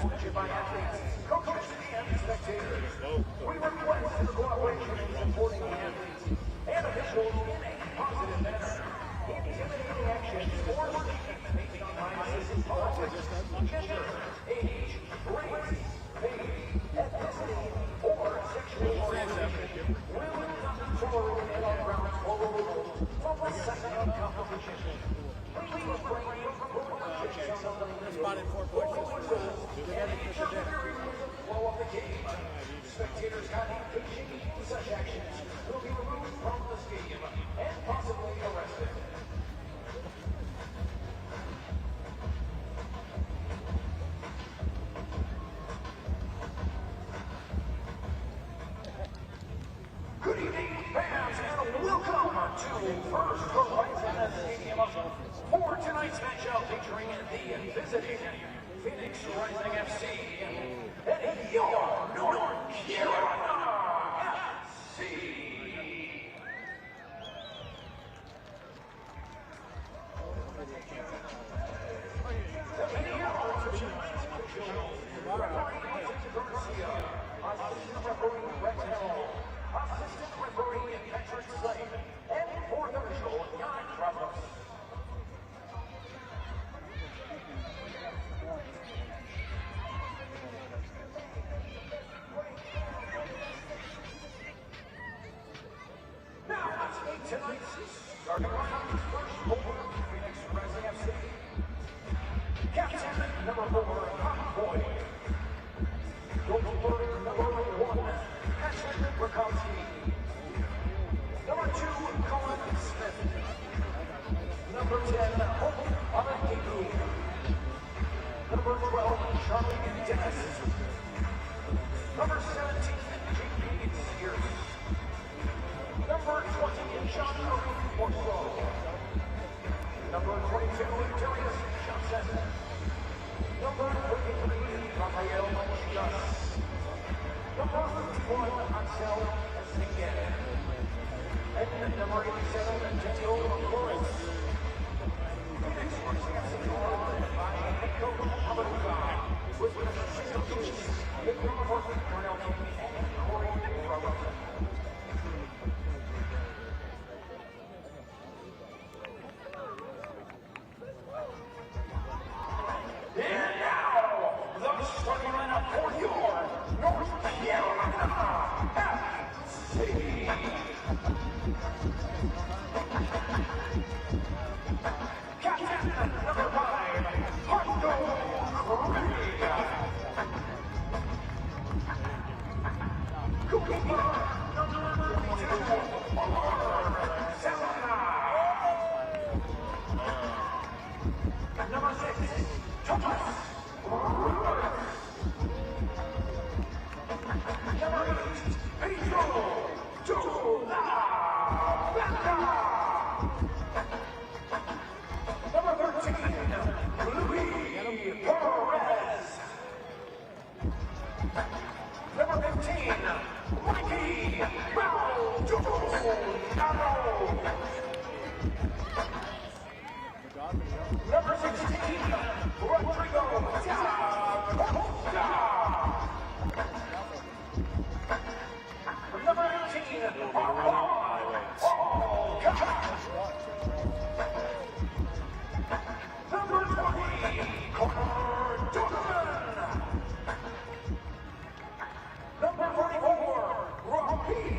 sportsmanship by athletes, coaches, and spectators. We request your cooperation in supporting the athletes and officials in a positive manner. Intimidating actions or statements based on biases in politics, gender, age, race, faith, ethnicity, or sexual orientation will not be tolerated in our grounds or rules from the second of competition. Please refrain from purchasing something Spotted 4 points for flow of the game. Spectators caught engaging in such actions will be removed from the stadium and possibly arrested. Good evening, fans, and welcome to First Horizon Stadium for tonight's matchup featuring the visiting Phoenix Rising FC and your North Carolina FC. The video to tonight's officials, referee Garcia, assistant referee Rex Hell, assistant referee Patrick Slade, and fourth official Jan Ramos. Now let's meet tonight's starting lineup. First over Phoenix Rising FC. Captain number 4, Boyd. Goalkeeper number 1, Patrick Rakowski. Number 2, Colin Smith. Number 10, Hope Alagibu. Number 12, Charlie Dennis. Number 17, JP Sears. Number 20, John Orso. Number 22, Darius Johnson. Number 33, Rafael Chias. Number 51, Axel Singen. And number 87, Daniel Flores. Phoenix Rising FC led by head coach Amaruga, with assistant coaches Victor Horton, Darnell King, and Corey Robertson. And now, the starting lineup for your North Carolina FC. Captain number 5, Hardo Correa. Goalkeeper number 22, Selena. Number 6, Thomas Ruiz. Number 8, Pedro Dola Blanca. Number 13, Luis Perez. Number 15, Mikey Maldonado. Number 16, Rodrigo da Costa. Number 18, Armand Olga. Number 20, Connor Donovan. Number 44, Raheem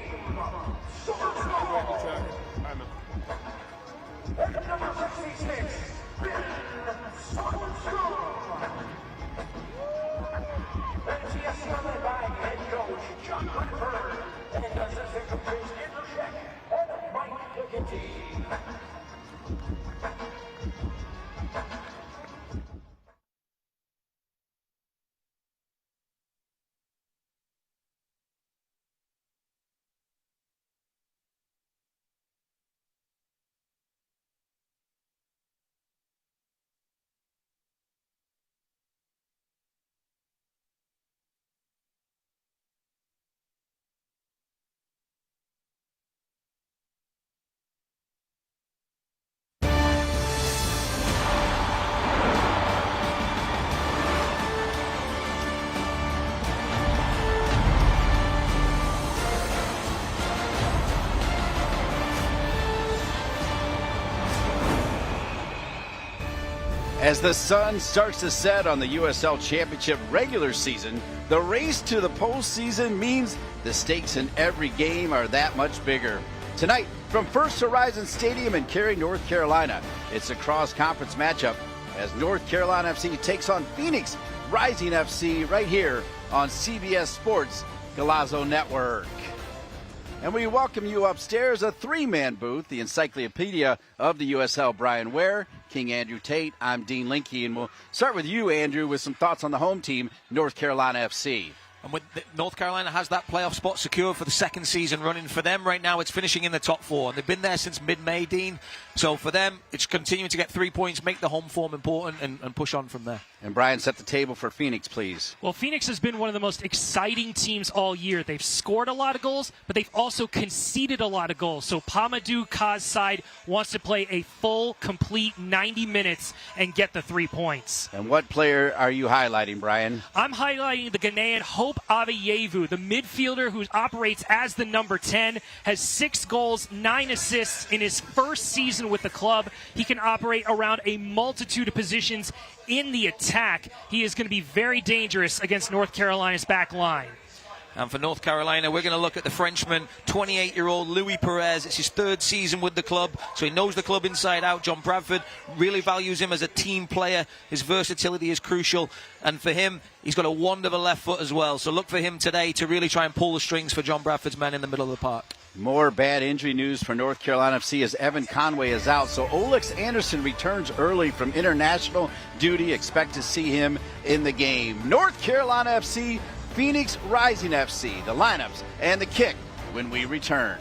Somerset. And number 66, Ben Soderstrom. As the sun starts to set on the USL Championship regular season, the race to the postseason means the stakes in every game are that much bigger. Tonight, from First Horizon Stadium in Cary, North Carolina, it's a cross-conference matchup as North Carolina FC takes on Phoenix Rising FC right here on CBS Sports Golazo Network. And we welcome you upstairs, a three-man booth, the encyclopedia of the USL, Brian Ware, King Andrew Tate. I'm Dean Linke, and we'll start with you, Andrew, with some thoughts on the home team, North Carolina FC. And with North Carolina has that playoff spot secured for the second season running. For them right now, it's finishing in the top four. And they've been there since mid-May, Dean. So for them, it's continuing to get 3 points, make the home form important, and push on from there. And Brian, set the table for Phoenix, please. Well, Phoenix has been one of the most exciting teams all year. They've scored a lot of goals, but they've also conceded a lot of goals. So Pamadou Ka's side wants to play a full, complete 90 minutes and get the 3 points. And what player are you highlighting, Brian? I'm highlighting the Ghanaian Hope Aveyevu, the midfielder who operates as the number 10, has 6 goals, 9 assists in his first season with the club. He can operate around a multitude of positions in the attack. He is going to be very dangerous against North Carolina's back line. And for North Carolina, we're going to look at the Frenchman, 28-year-old Louis Perez. It's his third season with the club, so he knows the club inside out. John Bradford really values him as a team player. His versatility is crucial. And for him, he's got a wonderful left foot as well. So look for him today to really try and pull the strings for John Bradford's men in the middle of the park. More bad injury news for North Carolina FC as Evan Conway is out. So Olex Anderson returns early from international duty. Expect to see him in the game. North Carolina FC, Phoenix Rising FC, the lineups and the kick when we return.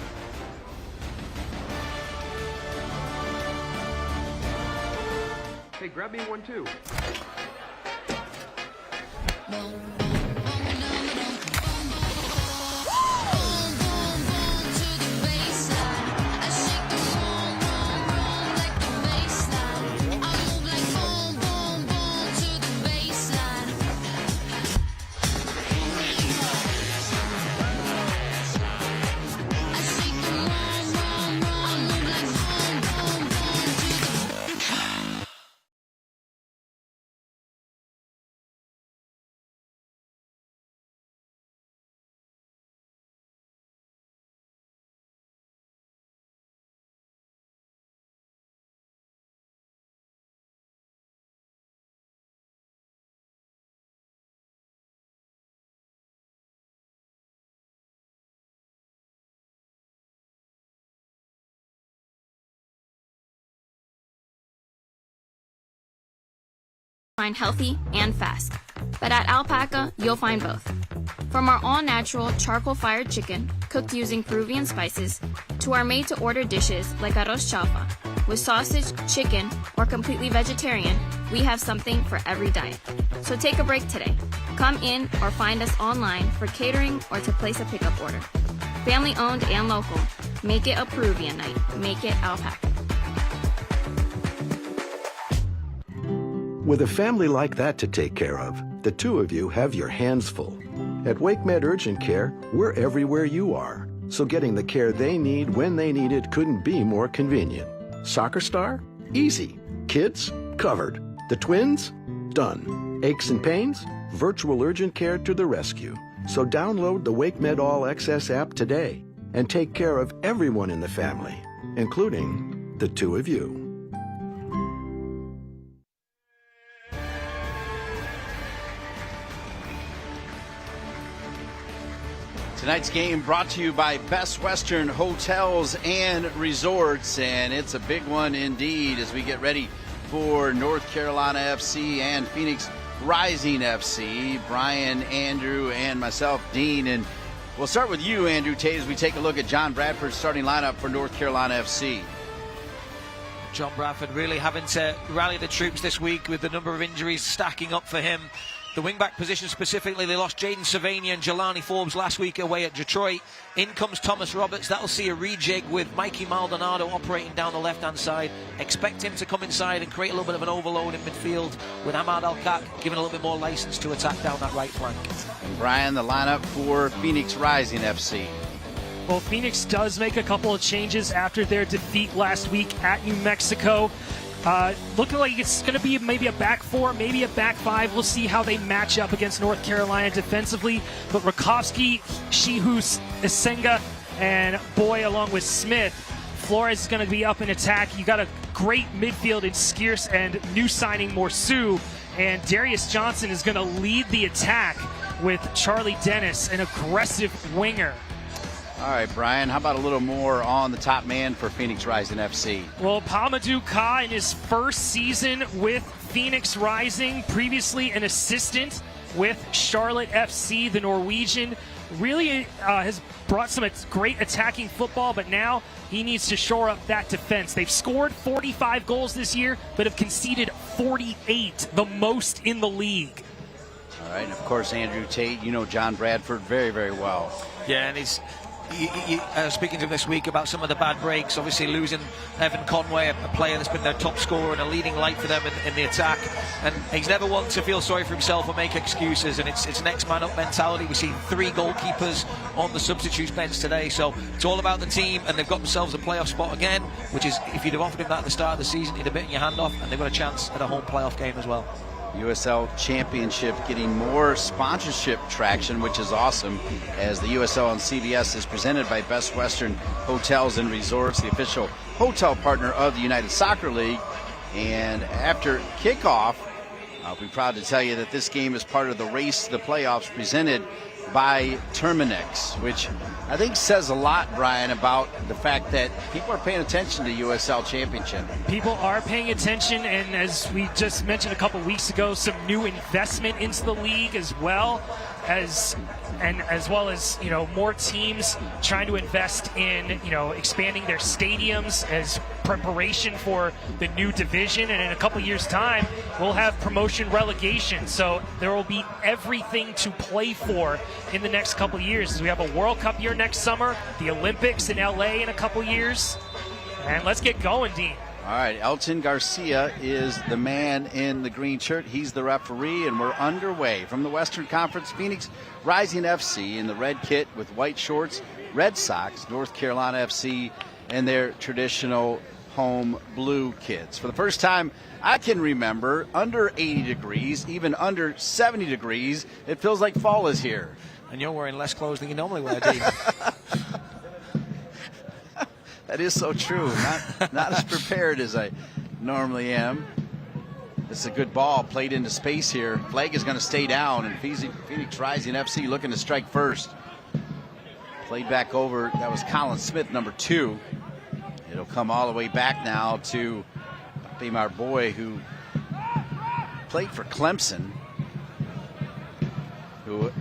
Hey, grab me one too. Find healthy and fast. But at Alpaca, you'll find both. From our all-natural charcoal-fired chicken, cooked using Peruvian spices, to our made-to-order dishes like arroz chaufa. With sausage, chicken, or completely vegetarian, we have something for every diet. So take a break today. Come in or find us online for catering or to place a pickup order. Family-owned and local. Make it a Peruvian night. Make it Alpaca. With a family like that to take care of, the two of you have your hands full. At WakeMed Urgent Care, we're everywhere you are, so getting the care they need when they need it couldn't be more convenient. Soccer star? Easy. Kids? Covered. The twins? Done. Aches and pains? Virtual urgent care to the rescue. So download the WakeMed All Access app today and take care of everyone in the family, including the two of you. Tonight's game brought to you by Best Western Hotels and Resorts, and it's a big one indeed as we get ready for North Carolina FC and Phoenix Rising FC. Brian, Andrew, and myself, Dean, and we'll start with you, Andrew Tate, as we take a look at John Bradford's starting lineup for North Carolina FC. John Bradford really having to rally the troops this week with the number of injuries stacking up for him. The wing-back position specifically, they lost Jaden Savania and Jelani Forbes last week away at Detroit. In comes Thomas Roberts. That'll see a rejig with Mikey Maldonado operating down the left-hand side. Expect him to come inside and create a little bit of an overload in midfield with Ahmad Al-Kak giving a little bit more license to attack down that right flank. And Brian, the lineup for Phoenix Rising FC. Well, Phoenix does make a couple of changes after their defeat last week at New Mexico. Looking like it's going to be maybe a back four, maybe a back five. We'll see how they match up against North Carolina defensively. But Rakowski, Shihus, Isenga, and Boy along with Smith. Flores is going to be up in attack. You got a great midfield in Skierce and new signing Morsu. And Darius Johnson is going to lead the attack with Charlie Dennis, an aggressive winger. All right, Brian, how about a little more on the top man for Phoenix Rising FC? Well, Pamadou Ka in his first season with Phoenix Rising, previously an assistant with Charlotte FC, the Norwegian, really has brought some great attacking football, but now he needs to shore up that defense. They've scored 45 goals this year, but have conceded 48, the most in the league. All right, and of course, Andrew Tate, you know John Bradford very, very well. Yeah, and he's speaking to him this week about some of the bad breaks. Obviously, losing Evan Conway, a player that's been their top scorer and a leading light for them in the attack. And he's never one to feel sorry for himself or make excuses. And it's next man up mentality. We see 3 goalkeepers on the substitutes bench today. So it's all about the team, and they've got themselves a playoff spot again, which is, if you'd have offered him that at the start of the season, you'd have bitten your hand off, and they've got a chance at a home playoff game as well. USL Championship getting more sponsorship traction, which is awesome, as the USL on CBS is presented by Best Western Hotels and Resorts, the official hotel partner of the United Soccer League. And after kickoff, I'll be proud to tell you that this game is part of the race to the playoffs presented by Terminix, which I think says a lot, Brian, about the fact that people are paying attention to USL Championship. People are paying attention, and as we just mentioned a couple weeks ago, some new investment into the league as well as more teams trying to invest in expanding their stadiums as preparation for the new division. And in a couple years' time, we'll have promotion relegation, so there will be everything to play for in the next couple years. We have a World Cup year next summer, the Olympics in LA in a couple years, and let's get going, Dean. All right, Elton Garcia is the man in the green shirt. He's the referee, and we're underway. From the Western Conference, Phoenix Rising FC in the red kit with white shorts, Red Sox, North Carolina FC, and their traditional home blue kits. For the first time I can remember, under 80 degrees, even under 70 degrees, it feels like fall is here. And you're wearing less clothes than you normally wear, Dean. That is so true. Not as prepared as I normally am. It's a good ball played into space here. Flag is going to stay down, and Phoenix Rising FC looking to strike first. Played back over. That was Colin Smith, number 2. It'll come all the way back now to Bamar Boy, who played for Clemson.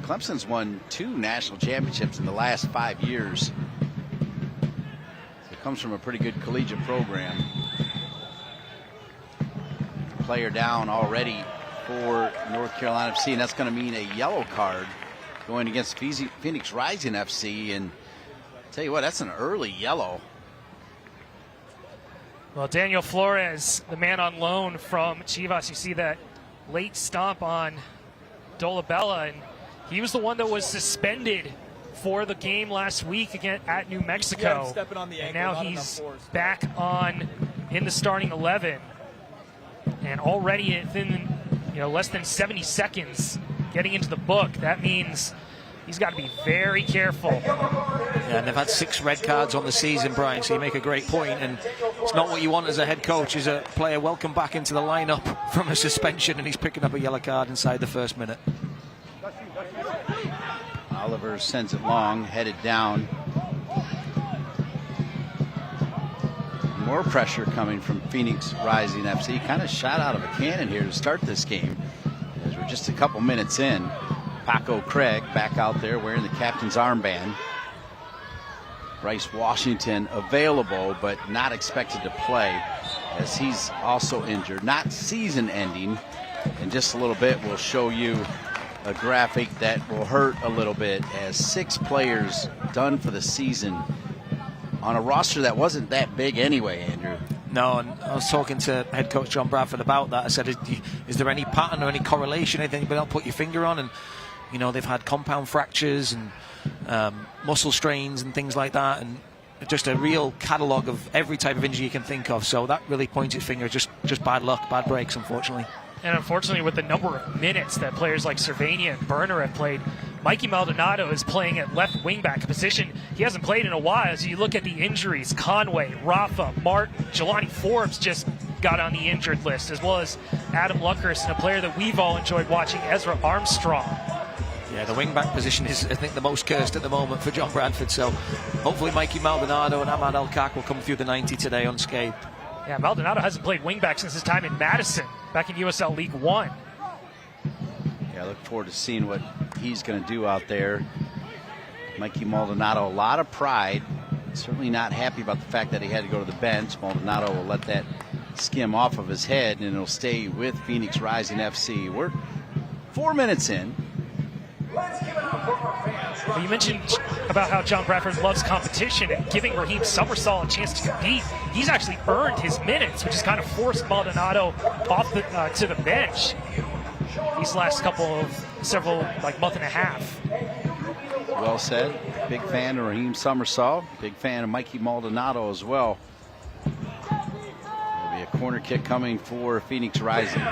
Clemson's won 2 national championships in the last 5 years. Comes from a pretty good collegiate program. Player down already for North Carolina FC, and that's going to mean a yellow card going against Phoenix Rising FC. And I'll tell you what, that's an early yellow. Well, Daniel Flores, the man on loan from Chivas, you see that late stomp on Dolabella, and he was the one that was suspended for the game last week again at New Mexico, and now he's back on in the starting 11, and already within less than 70 seconds getting into the book. That means he's got to be very careful. Yeah, and they've had 6 red cards on the season, Brian, so you make a great point, and it's not what you want as a head coach, as a player welcome back into the lineup from a suspension, and he's picking up a yellow card inside the first minute. Oliver sends it long, headed down. More pressure coming from Phoenix Rising FC. Kind of shot out of a cannon here to start this game, as we're just a couple minutes in. Paco Craig back out there wearing the captain's armband. Bryce Washington available, but not expected to play, as he's also injured. Not season ending. In just a little bit, we'll show you a graphic that will hurt a little bit, as 6 players done for the season on a roster that wasn't that big anyway, Andrew. No, and I was talking to head coach John Bradford about that. I said, is there any pattern or any correlation, anything you don't put your finger on? And they've had compound fractures and muscle strains and things like that, and just a real catalogue of every type of injury you can think of. So that really points its finger. Just bad luck, bad breaks, unfortunately. And unfortunately, with the number of minutes that players like Cervania and Berner have played, Mikey Maldonado is playing at left wingback, a position he hasn't played in a while. As you look at the injuries, Conway, Rafa, Martin, Jelani Forbes just got on the injured list, as well as Adam Luckhurst, and a player that we've all enjoyed watching, Ezra Armstrong. Yeah, the wing-back position is, I think, the most cursed at the moment for John Bradford. So hopefully Mikey Maldonado and Ahmad El-Kak will come through the 90 today unscathed. Yeah, Maldonado hasn't played wing-back since his time in Madison, back in USL League One. Yeah, I look forward to seeing what he's going to do out there. Mikey Maldonado, a lot of pride. Certainly not happy about the fact that he had to go to the bench. Maldonado will let that skim off of his head, and it'll stay with Phoenix Rising FC. We're 4 minutes in. Well, you mentioned about how John Bradford loves competition and giving Raheem Summersall a chance to compete. He's actually earned his minutes, which has kind of forced Maldonado off to the bench these last several month and a half. Well said. Big fan of Raheem Summersall. Big fan of Mikey Maldonado as well. There'll be a corner kick coming for Phoenix Rising.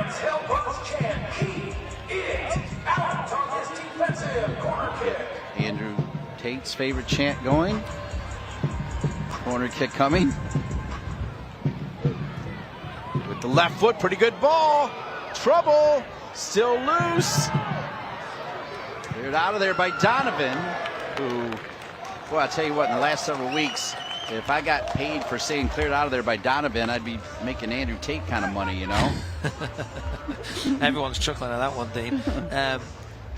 Andrew Tate's favorite chant going. Corner kick coming. With the left foot, pretty good ball. Trouble, still loose. Cleared out of there by Donovan, who, well, I'll tell you what, in the last several weeks, if I got paid for saying cleared out of there by Donovan, I'd be making Andrew Tate kind of money, you know? Everyone's chuckling at that one, Dean.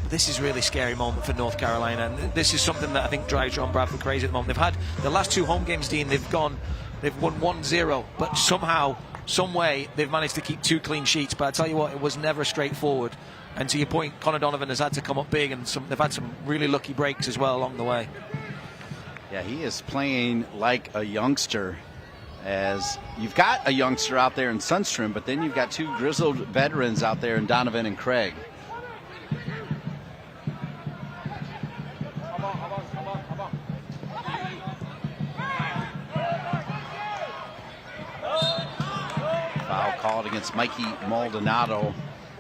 This is a really scary moment for North Carolina, and this is something that I think drives John Bradford crazy at the moment. They've had the last 2 home games, Dean, they've won 1-0, but somehow, some way, they've managed to keep 2 clean sheets. But I tell you what, it was never straightforward. And to your point, Connor Donovan has had to come up big, and they've had some really lucky breaks as well along the way. Yeah, he is playing like a youngster. As you've got a youngster out there in Sundstrom, but then you've got 2 grizzled veterans out there in Donovan and Craig. Foul called against Mikey Maldonado.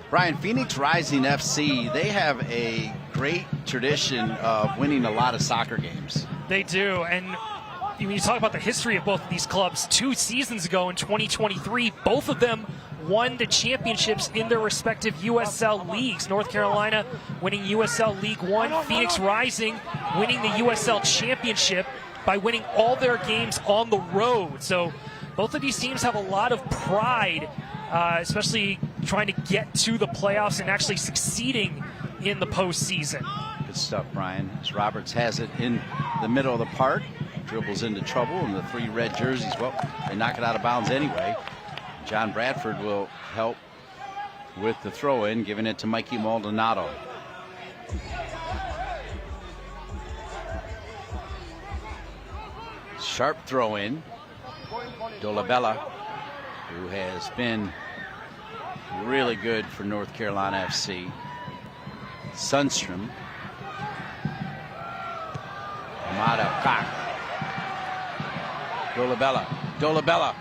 Brian, Phoenix Rising FC, they have a great tradition of winning a lot of soccer games. They do, and when you talk about the history of both of these clubs, 2 seasons ago in 2023, both of them won the championships in their respective USL leagues. North Carolina winning USL League One, Phoenix Rising winning the USL Championship by winning all their games on the road. So both of these teams have a lot of pride, especially trying to get to the playoffs and actually succeeding in the postseason. Good stuff, Brian. As Roberts has it in the middle of the park, dribbles into trouble, and the 3 red jerseys, well, they knock it out of bounds anyway. John Bradford will help with the throw-in, giving it to Mikey Maldonado. Sharp throw-in. Dolabella, who has been really good for North Carolina FC. Sundstrom. Ahmad El-Kak. Dolabella.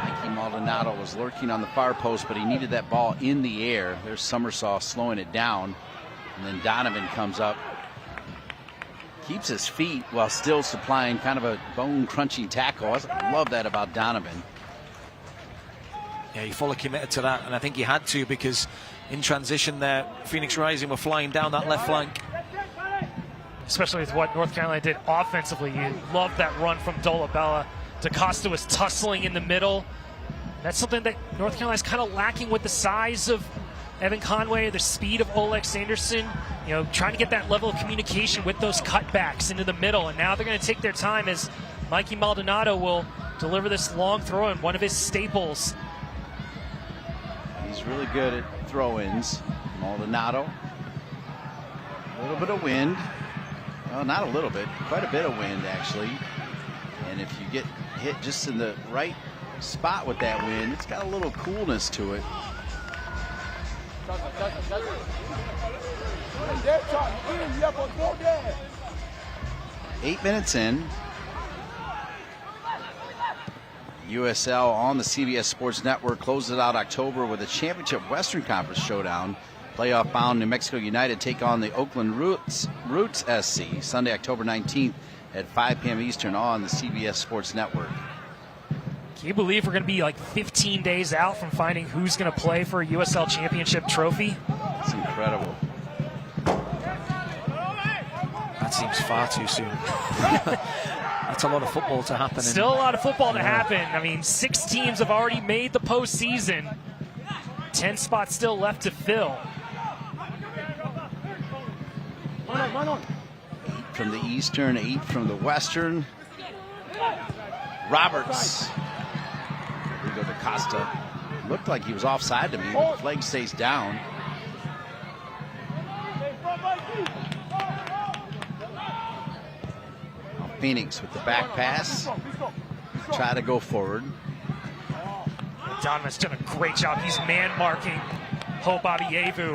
Mikey Maldonado was lurking on the far post, but he needed that ball in the air. There's Summersall slowing it down. And then Donovan comes up. Keeps his feet while still supplying kind of a bone-crunching tackle. I love that about Donovan. Yeah, he fully committed to that, and I think he had to, because in transition there, Phoenix Rising were flying down that left flank. Especially with what North Carolina did offensively. You love that run from Dolabella. DaCosta was tussling in the middle. That's something that North Carolina's kind of lacking with the size of Evan Conway, the speed of Oleg Sanderson, you know, trying to get that level of communication with those cutbacks into the middle. And now they're going to take their time as Mikey Maldonado will deliver this long throw in, one of his staples. He's really good at throw-ins. Maldonado. A little bit of wind. Well, not a little bit, quite a bit of wind actually. And if you get hit just in the right spot with that wind, it's got a little coolness to it. 8 minutes in. USL on the CBS Sports Network closes out October with a championship Western Conference showdown. Playoff-bound New Mexico United take on the Oakland Roots SC Sunday, October 19th at 5 p.m. Eastern on the CBS Sports Network. Can you believe we're going to be like 15 days out from finding who's going to play for a USL Championship trophy? It's incredible. That seems far too soon. That's a lot of football to happen. Still a lot of football to happen. I mean, 6 teams have already made the postseason. 10 spots still left to fill. 8 from the Eastern, 8 from the Western. Roberts. Rigo da Costa. Looked like he was offside to me, but the flag stays down. Phoenix with the back pass. Try to go forward. Donovan's done a great job. He's man marking Hope Abievu.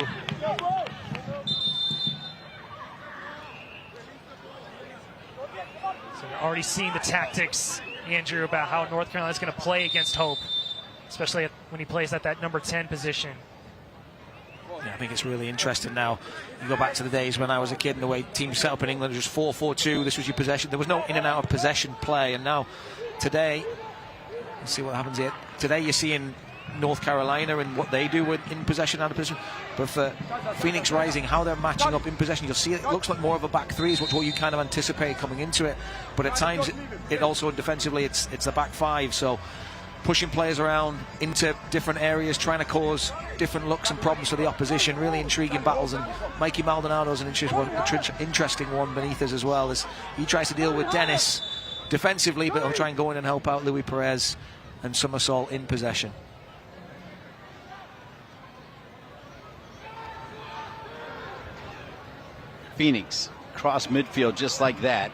So you're already seeing the tactics, Andrew, about how North Carolina's going to play against Hope, especially when he plays at that number 10 position. Yeah, I think it's really interesting now. You go back to the days when I was a kid and the way teams set up in England, it was 4-4-2. This was your possession. There was no in and out of possession play. And now, today, let's see what happens here. Today, you're seeing North Carolina and what they do in possession, out of possession. But for Phoenix Rising, how they're matching up in possession, you'll see it looks like more of a back three is what you kind of anticipate coming into it. But at times, it also defensively, it's the back five. So pushing players around into different areas, trying to cause different looks and problems for the opposition. Really intriguing battles, and Mikey Maldonado's an interesting one beneath us as well, as he tries to deal with Dennis defensively, but he'll try and go in and help out Louis Perez and Somersault in possession. Phoenix cross midfield just like that.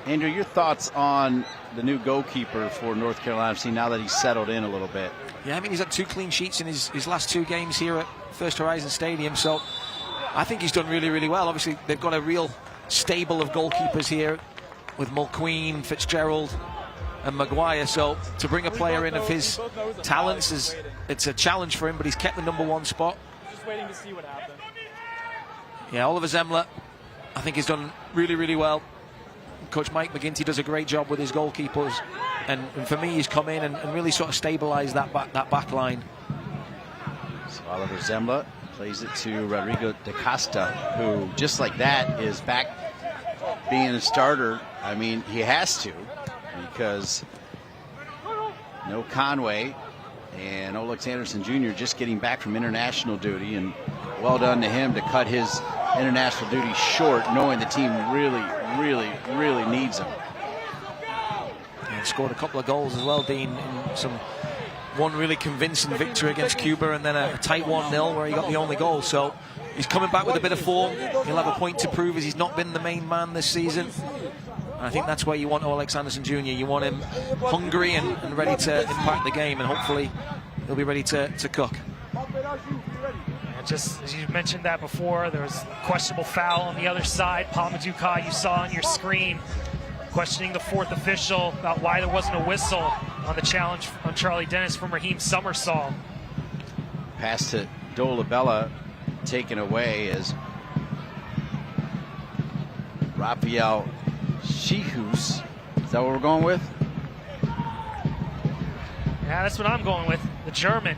Andrew, your thoughts on the new goalkeeper for North Carolina FC now that he's settled in a little bit? Yeah, I mean, he's had 2 clean sheets in his last 2 games here at First Horizon Stadium, so I think he's done really, really well. Obviously, they've got a real stable of goalkeepers here with Mulqueen, Fitzgerald and Maguire, so to bring a player in of his talents, it's a challenge for him, but he's kept the number 1 spot. Just waiting to see what happens. Yeah, Oliver Zemler, I think he's done really, really well. Coach Mike McGinty does a great job with his goalkeepers, and for me, he's come in and really sort of stabilised that back line. So Oliver Zemler plays it to Rodrigo da Costa, who just like that is back being a starter. I mean, he has to, because no Conway and Olex Anderson Jr. just getting back from international duty, and well done to him to cut his international duty short, knowing the team really needs him. And scored a couple of goals as well, Dean, in one really convincing victory against Cuba, and then a tight 1-0 where he got the only goal. So he's coming back with a bit of form. He'll have a point to prove, as he's not been the main man this season. And I think that's where you want Olex Anderson Jr. You want him hungry and ready to impact the game, and hopefully he'll be ready to cook. Just as you mentioned that before, there was a questionable foul on the other side. Paul Maduka, you saw on your screen, questioning the 4th official about why there wasn't a whistle on the challenge on Charlie Dennis from Raheem Somersault. Pass to Dolabella, taken away as Rafael Shihus. Is that what we're going with? Yeah, that's what I'm going with. The German.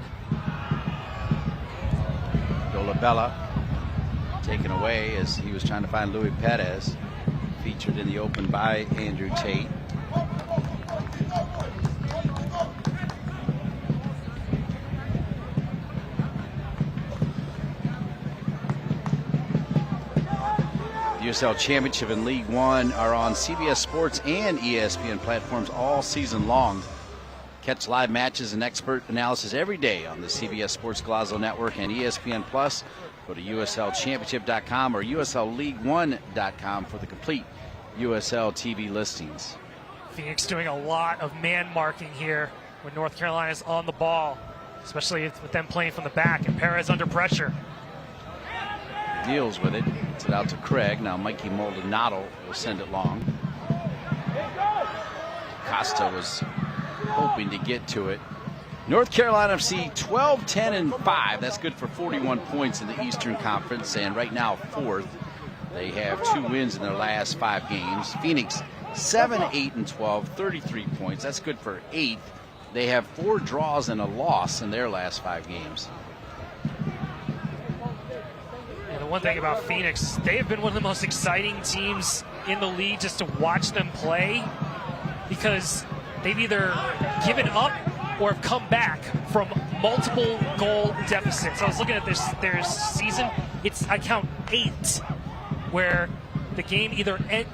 Dolabella taken away as he was trying to find Louis Perez, featured in the open by Andrew Tate. USL Championship and League One are on CBS Sports and ESPN platforms all season long. Catch live matches and expert analysis every day on the CBS Sports Golazo Network and ESPN Plus. Go to USLChampionship.com or USLLeague1.com for the complete USL TV listings. Phoenix doing a lot of man marking here when North Carolina's on the ball, especially with them playing from the back, and Perez under pressure. deals with it. Gets it out to Craig. Now Mikey Maldonado will send it long. Costa was hoping to get to it. North Carolina FC 12-10-5. That's good for 41 points in the Eastern Conference, and right now 4th. They have 2 wins in their last 5 games. Phoenix 7-8-12, 33 points. That's good for 8th. They have 4 draws and a loss in their last 5 games. And the one thing about Phoenix, they have been one of the most exciting teams in the league just to watch them play, because they've either given up or have come back from multiple goal deficits. I was looking at their season. I count 8 where the game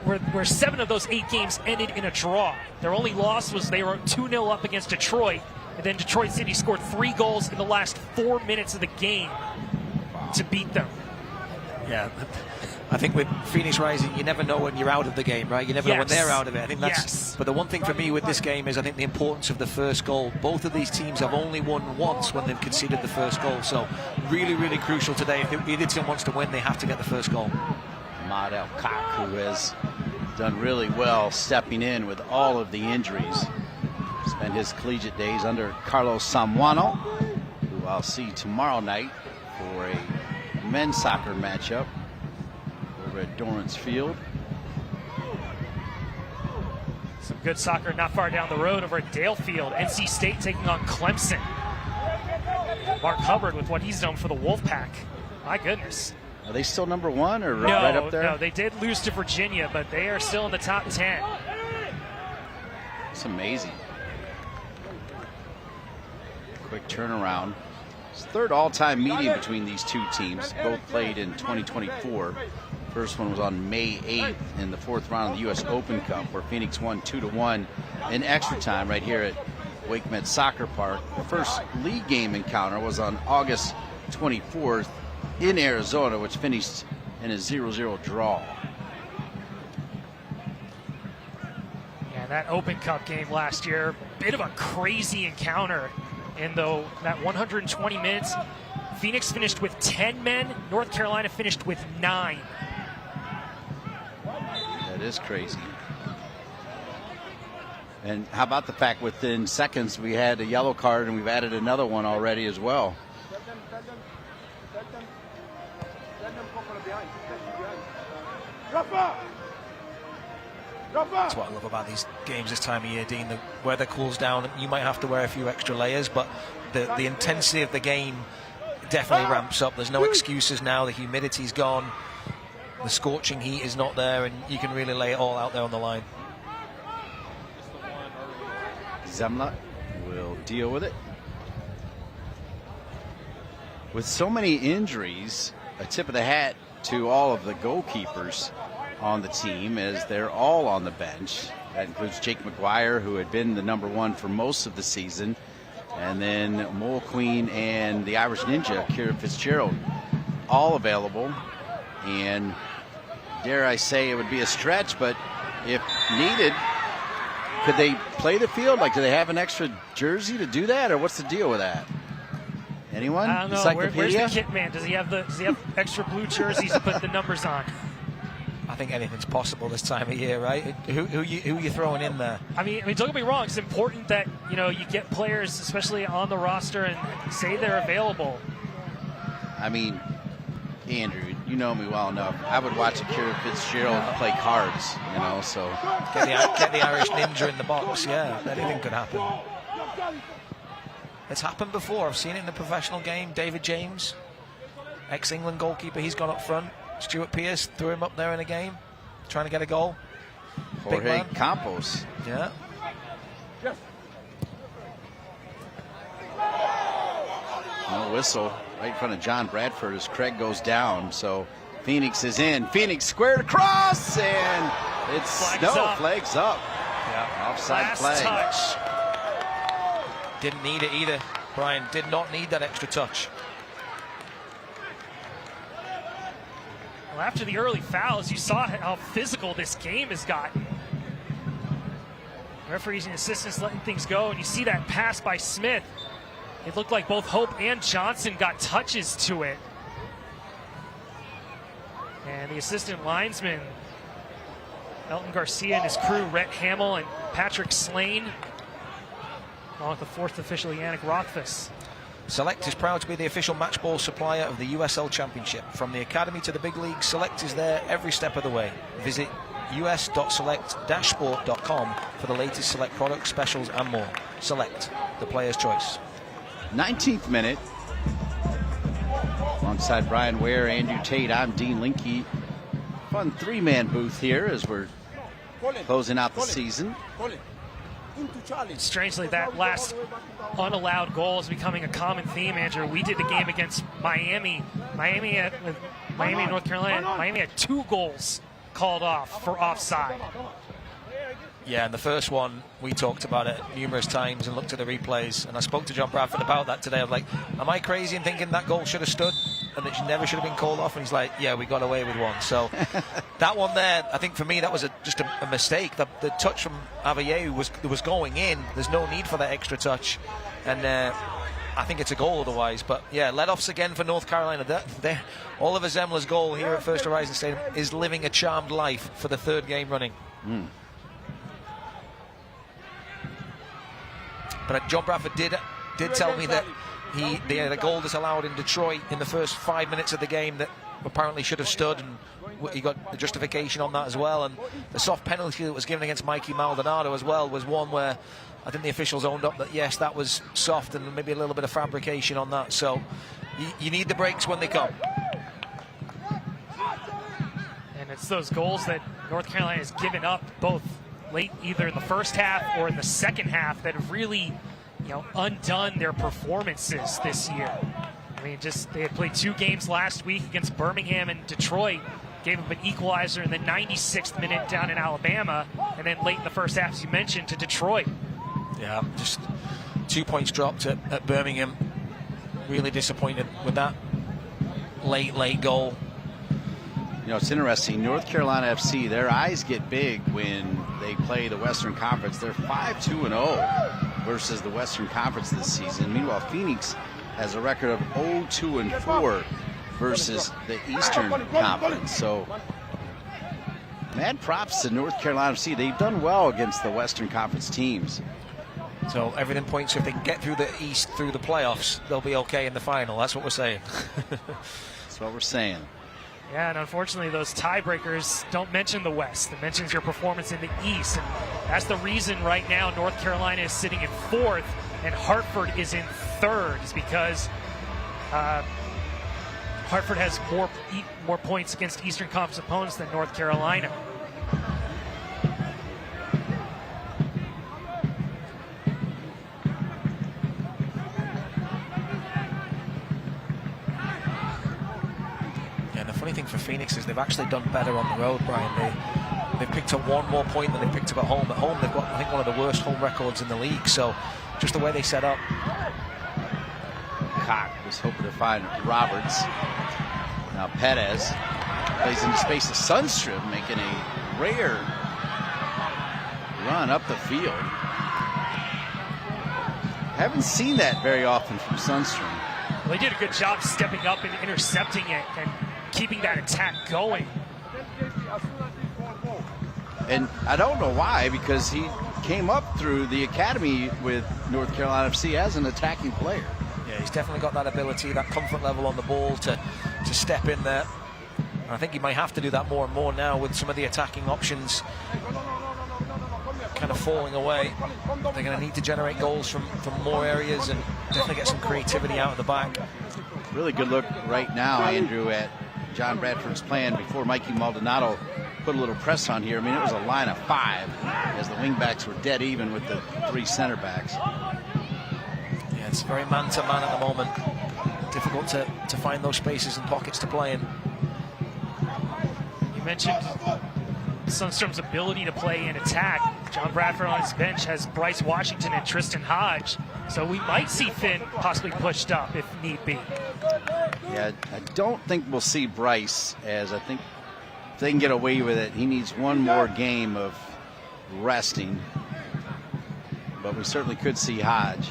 where 7 of those 8 games ended in a draw. Their only loss was they were 2-0 up against Detroit, and then Detroit City scored 3 goals in the last 4 minutes of the game to beat them. Yeah, I think with Phoenix Rising, you never know when you're out of the game, right? You never know when they're out of it. I think that's. Yes. But the one thing for me with this game is I think the importance of the first goal. Both of these teams have only won once when they've conceded the first goal. So really, really crucial today. If either team wants to win, they have to get the first goal. Ahmad El-Kak, who has done really well stepping in with all of the injuries. Spent his collegiate days under Carlos Samuano, who I'll see tomorrow night for a men's soccer matchup over at Dorrance Field. Some good soccer not far down the road over at Dale Field. NC State taking on Clemson. Mark Hubbard with what he's done for the Wolfpack. My goodness. Are they still number 1 or No, right up there? No, they did lose to Virginia, but they are still in the top 10. It's amazing. Quick turnaround. It's 3rd all-time meeting between these 2 teams. Both played in 2024. First one was on May 8th in the 4th round of the U.S. Open Cup, where Phoenix won 2-1 in extra time right here at Wake Med Soccer Park. The first league game encounter was on August 24th in Arizona, which finished in a 0-0 draw. Yeah, that Open Cup game last year, bit of a crazy encounter. And though that 120 minutes, Phoenix finished with 10 men, North Carolina finished with 9. That is crazy. And how about the fact within seconds we had a yellow card and we've added another one already as well. That's what I love about these games this time of year, Dean. The weather cools down. You might have to wear a few extra layers, but the intensity of the game definitely ramps up. There's no excuses now. The humidity's gone. The scorching heat is not there, and you can really lay it all out there on the line. Zemla will deal with it. With so many injuries, a tip of the hat to all of the goalkeepers on the team, as they're all on the bench. That includes Jake McGuire, who had been the number 1 for most of the season, and then Mole Queen and the Irish Ninja, Kira Fitzgerald, all available. And dare I say it would be a stretch, but if needed, could they play the field? Like, do they have an extra jersey to do that, or what's the deal with that? Anyone? I don't know. Where's the kit man? Does he have extra blue jerseys to put the numbers on? I think anything's possible this time of year, right? Who are you throwing in there? I mean, don't get me wrong. It's important that you get players, especially on the roster, and say they're available. I mean, Andrew, you know me well enough. I would watch Akira Fitzgerald play cards, so. Get the Irish Ninja in the box, yeah. Anything could happen. It's happened before. I've seen it in the professional game. David James, ex-England goalkeeper, he's gone up front. Stuart Pearce threw him up there in a game, trying to get a goal. Jorge Campos. Yeah. No whistle right in front of John Bradford as Craig goes down. So Phoenix is in. Phoenix squared across, and it's flags up. Yeah. Offside flag. Touch. Didn't need it either. Brian did not need that extra touch. Well, after the early fouls, you saw how physical this game has gotten. Referees and assistants letting things go, and you see that pass by Smith. It looked like both Hope and Johnson got touches to it. And the assistant linesman, Elton Garcia and his crew, Rhett Hamill and Patrick Slane, along with the fourth official, Yannick Rothfuss. Select is proud to be the official match ball supplier of the USL Championship. From the academy to the big league, Select is there every step of the way. Visit us.select-sport.com for the latest Select products, specials and more. Select, the player's choice. 19th minute. Alongside Brian Ware, Andrew Tate, I'm Dean Linke. Fun three-man booth here as we're closing out the season. Strangely, that last unallowed goal is becoming a common theme, Andrew. We did the game against Miami. Miami and North Carolina. Miami had 2 goals called off for offside. Yeah, and the first one, we talked about it numerous times and looked at the replays. And I spoke to John Bradford about that today. I was like, am I crazy in thinking that goal should have stood and it never should have been called off? And he's like, yeah, we got away with one. So that one there, I think for me, that was just a mistake. The touch from Avieu was going in. There's no need for that extra touch. And I think it's a goal otherwise. But yeah, let-offs again for North Carolina. Oliver Zemler's goal here at First Horizon Stadium is living a charmed life for the 3rd game running. But John Bradford did tell me that the goal disallowed in Detroit in the first 5 minutes of the game that apparently should have stood, and he got the justification on that as well. And the soft penalty that was given against Mikey Maldonado as well was one where I think the officials owned up that yes, that was soft and maybe a little bit of fabrication on that. So you need the breaks when they come. And it's those goals that North Carolina has given up both late, either in the first half or in the second half, that have really, undone their performances this year. I mean, they had played 2 games last week against Birmingham and Detroit, gave up an equalizer in the 96th minute down in Alabama, and then late in the first half, as you mentioned, to Detroit. Yeah, just 2 points dropped at Birmingham. Really disappointed with that late goal. It's interesting. North Carolina FC, their eyes get big when they play the Western Conference. They're 5-2-0 versus the Western Conference this season. Meanwhile, Phoenix has a record of 0-2-4 versus the Eastern Conference. So, mad props to North Carolina FC. They've done well against the Western Conference teams. So everything points to if they can get through the East, through the playoffs, they'll be okay in the final. That's what we're saying. That's what we're saying. Yeah, and unfortunately, those tiebreakers don't mention the West. It mentions your performance in the East. And that's the reason right now North Carolina is sitting in 4th and Hartford is in 3rd. Is because Hartford has more points against Eastern Conference opponents than North Carolina. Funny thing for Phoenix is they've actually done better on the road, Brian. They've picked up 1 more point than they picked up at home. At home, they've got, I think, one of the worst home records in the league. So just the way they set up. Cock was hoping to find Roberts. Now Perez plays into space to Sundstrom, making a rare run up the field. Haven't seen that very often from Sundstrom. Well, he did a good job stepping up and intercepting it and keeping that attack going. And I don't know why, because he came up through the academy with North Carolina FC as an attacking player. Yeah, he's definitely got that ability, that comfort level on the ball to step in there. And I think he might have to do that more and more now with some of the attacking options kind of falling away. They're going to need to generate goals from more areas and definitely get some creativity out of the back. Really good look right now, Andrew, at John Bradford's plan before Mikey Maldonado put a little press on here. I mean, it was a line of 5 as the wingbacks were dead even with the 3 center backs. Yeah, it's very man-to-man at the moment. Difficult to find those spaces and pockets to play in. You mentioned Sundstrom's ability to play and attack. John Bradford on his bench has Bryce Washington and Tristan Hodge. So we might see Finn possibly pushed up if need be. Yeah, I don't think we'll see Bryce, as I think if they can get away with it, he needs 1 more game of resting. But we certainly could see Hodge.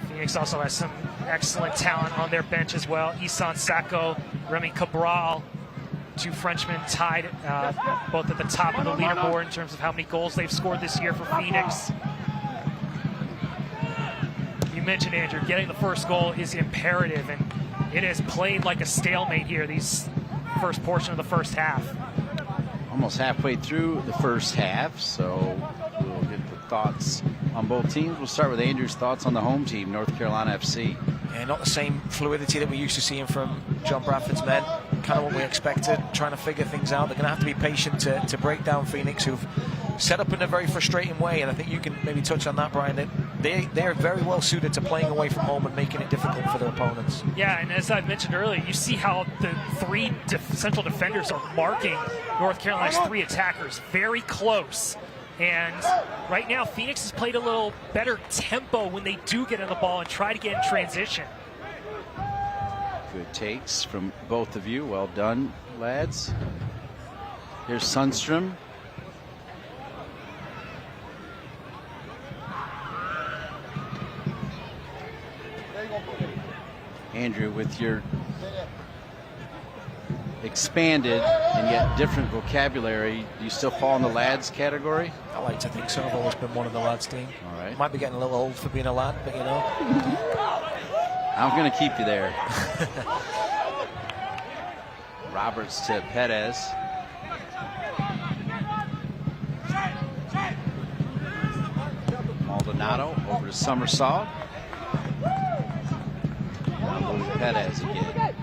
Phoenix also has some excellent talent on their bench as well. Isan Sacco, Remy Cabral, 2 Frenchmen tied both at the top of the leaderboard in terms of how many goals they've scored this year for Phoenix. You mentioned, Andrew, getting the first goal is imperative, and it has played like a stalemate here, these first portion of the first half. Almost halfway through the first half, so we'll get the thoughts on both teams. We'll start with Andrew's thoughts on the home team, North Carolina FC. Yeah, not the same fluidity that we're used to seeing from John Bradford's men. Kind of what we expected, trying to figure things out. They're going to have to be patient to break down Phoenix, who've set up in a very frustrating way. And I think you can maybe touch on that, Brian. They're very well suited to playing away from home and making it difficult for their opponents. Yeah, and as I mentioned earlier, you see how the 3 central defenders are marking North Carolina's 3 attackers very close. And right now, Phoenix has played a little better tempo when they do get on the ball and try to get in transition. Good takes from both of you. Well done, lads. Here's Sundstrom. Andrew, with your expanded and yet different vocabulary, do you still fall in the lads category? I like to think so. I've always been one of the lads team. All right. Might be getting a little old for being a lad, but you know. I'm going to keep you there. Roberts to Perez. Maldonado over to Somersault. Now Perez again.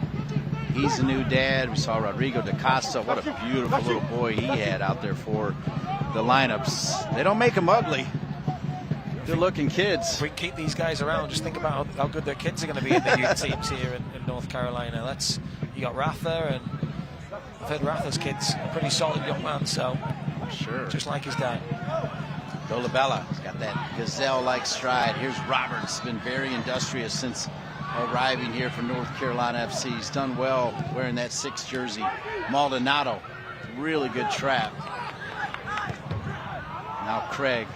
He's a new dad. We saw Rodrigo da Costa. What a beautiful little boy he had out there for the lineups. They don't make them ugly. Good-looking kids. If we keep these guys around, just think about how good their kids are going to be in the youth teams here in North Carolina. You got Ratha, and I've heard Ratha's kid's a pretty solid young man, so sure, just like his dad. Dolabella has got that gazelle-like stride. Here's Roberts, been very industrious since arriving here for North Carolina FC. He's done well wearing that 6 jersey. Maldonado, really good trap. Now Craig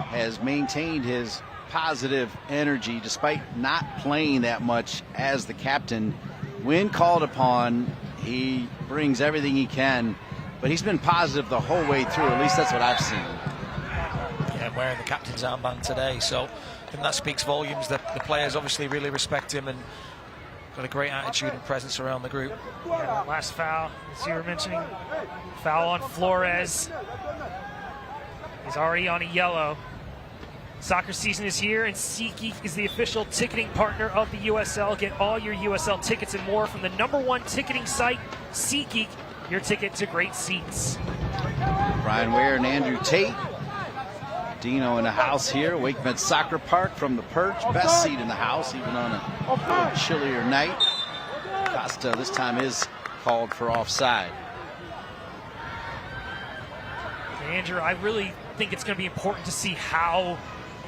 has maintained his positive energy despite not playing that much as the captain. When called upon, he brings everything he can, but he's been positive the whole way through. At least that's what I've seen. Yeah, wearing the captain's armband today, so I think that speaks volumes. The players obviously really respect him and got a great attitude and presence around the group. Yeah, last foul, as you were mentioning, foul on Flores. He's already on a yellow. Soccer season is here, and SeatGeek is the official ticketing partner of the USL. Get all your USL tickets and more from the #1 ticketing site, SeatGeek, your ticket to great seats. Brian Ware and Andrew Tate. Dino in the house here, WakeMed Soccer Park from the perch. Best seat in the house, even on a chillier night. Costa this time is called for offside. Andrew, I really think it's going to be important to see how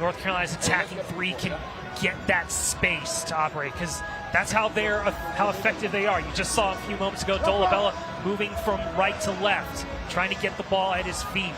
North Carolina's attacking 3 can get that space to operate, because that's how effective they are. You just saw a few moments ago Dolabella moving from right to left, trying to get the ball at his feet.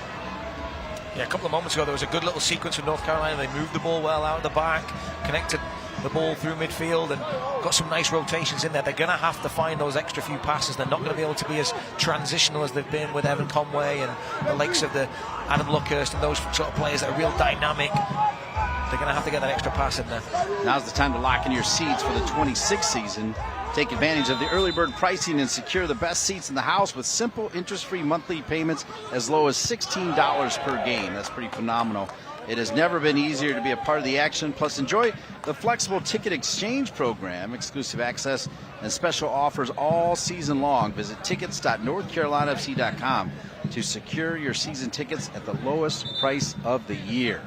Yeah, a couple of moments ago there was a good little sequence from North Carolina. They moved the ball well out of the back, connected the ball through midfield, and got some nice rotations in there. They're going to have to find those extra few passes. They're not going to be able to be as transitional as they've been with Evan Conway and the likes of the Adam Luckhurst and those sort of players that are real dynamic. They're going to have to get that extra pass in there. Now's the time to lock in your seats for the 26th season. Take advantage of the early bird pricing and secure the best seats in the house with simple interest-free monthly payments as low as $16 per game. That's pretty phenomenal. It has never been easier to be a part of the action. Plus, enjoy the flexible ticket exchange program, exclusive access, and special offers all season long. Visit tickets.northcarolinafc.com to secure your season tickets at the lowest price of the year.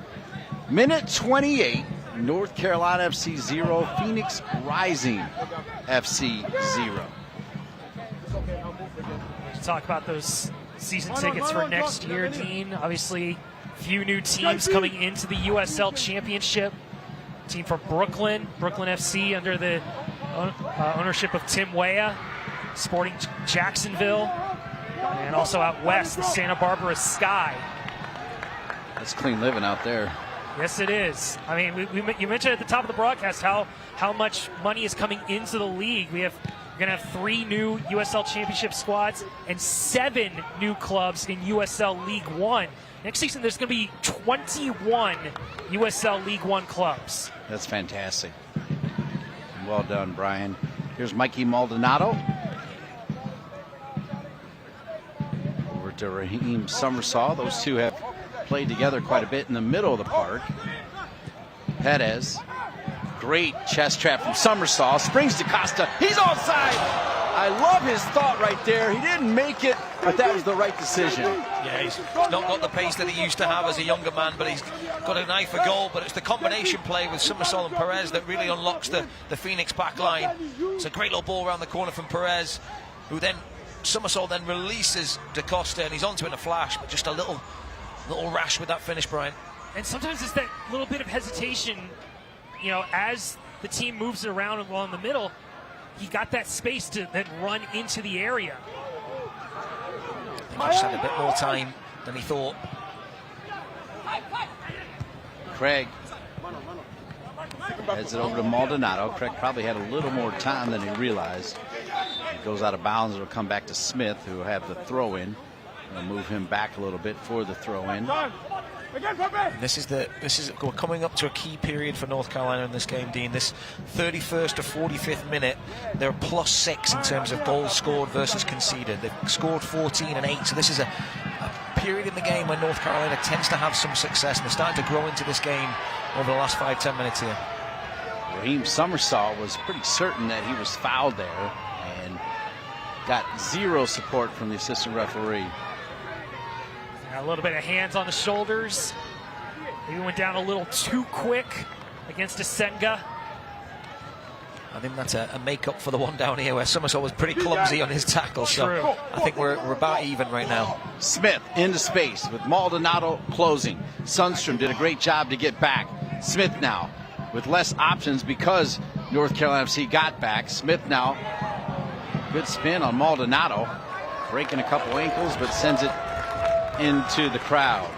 Minute 28, North Carolina FC 0, Phoenix Rising FC 0. Let's talk about those season tickets for next year, Dean. Obviously, few new teams coming into the USL Championship. Team from Brooklyn FC under the ownership of Tim Weah, Sporting Jacksonville, and also out west, the Santa Barbara Sky. That's clean living out there. Yes, it is. I mean, you mentioned at the top of the broadcast how much money is coming into the league. We're going to have 3 new USL Championship squads and 7 new clubs in USL League One. Next season, there's going to be 21 USL League One clubs. That's fantastic. Well done, Brian. Here's Mikey Maldonado. Over to Raheem Summersaw. Those two have played together quite a bit in the middle of the park. Perez. Great chest trap from Summersaw. Springs to Costa. He's onside. I love his thought right there. He didn't make it, but that was the right decision. Yeah, he's not got the pace that he used to have as a younger man, but he's got an eye for goal. But it's the combination play with Summersaw and Perez that really unlocks the Phoenix back line. It's a great little ball around the corner from Perez, who then Summersaw then releases Da Costa, and he's onto it in a flash, but just a little rash with that finish, Brian. And sometimes it's that little bit of hesitation, you know, as the team moves it around along the middle, he got that space to then run into the area. He just had a bit more time than he thought. Craig heads it over to Maldonado. Craig probably had a little more time than he realized. It goes out of bounds. It'll come back to Smith, who will have the throw-in. They'll move him back a little bit for the throw-in. We're coming up to a key period for North Carolina in this game, Dean. This 31st to 45th minute, they're +6 in terms of goals scored versus conceded. They've scored 14 and 8, so this is a period in the game where North Carolina tends to have some success, and they're starting to grow into this game over the last 5-10 minutes here. Raheem Summersaw was pretty certain that he was fouled there and got 0 support from the assistant referee. A little bit of hands on the shoulders. Maybe went down a little too quick against Asenga. I think that's a make-up for the one down here where Summersaw was pretty clumsy on his tackle. So I think we're about even right now. Smith into space with Maldonado closing. Sundstrom did a great job to get back. Smith now with less options because North Carolina FC got back. Smith now, good spin on Maldonado. Breaking a couple ankles, but sends it into the crowd.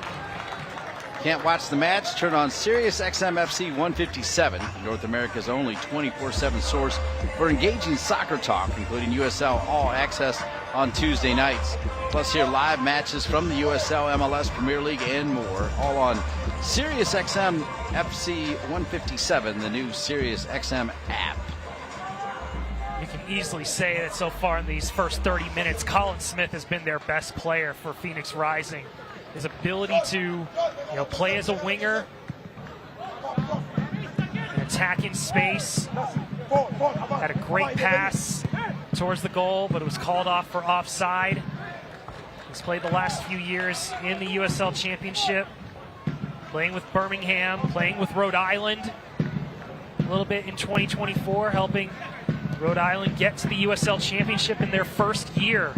Can't watch the match? Turn on Sirius XM FC 157, North America's only 24/7 source for engaging soccer talk, including USL All Access on Tuesday nights. Plus hear live matches from the USL, MLS, Premier League, and more, all on Sirius XM FC 157, the new Sirius XM app. You can easily say that so far in these first 30 minutes, Colin Smith has been their best player for Phoenix Rising. His ability to, play as a winger, and attack in space. Had a great pass towards the goal, but it was called off for offside. He's played the last few years in the USL Championship, playing with Birmingham, playing with Rhode Island, a little bit in 2024, helping Rhode Island get to the USL Championship in their first year.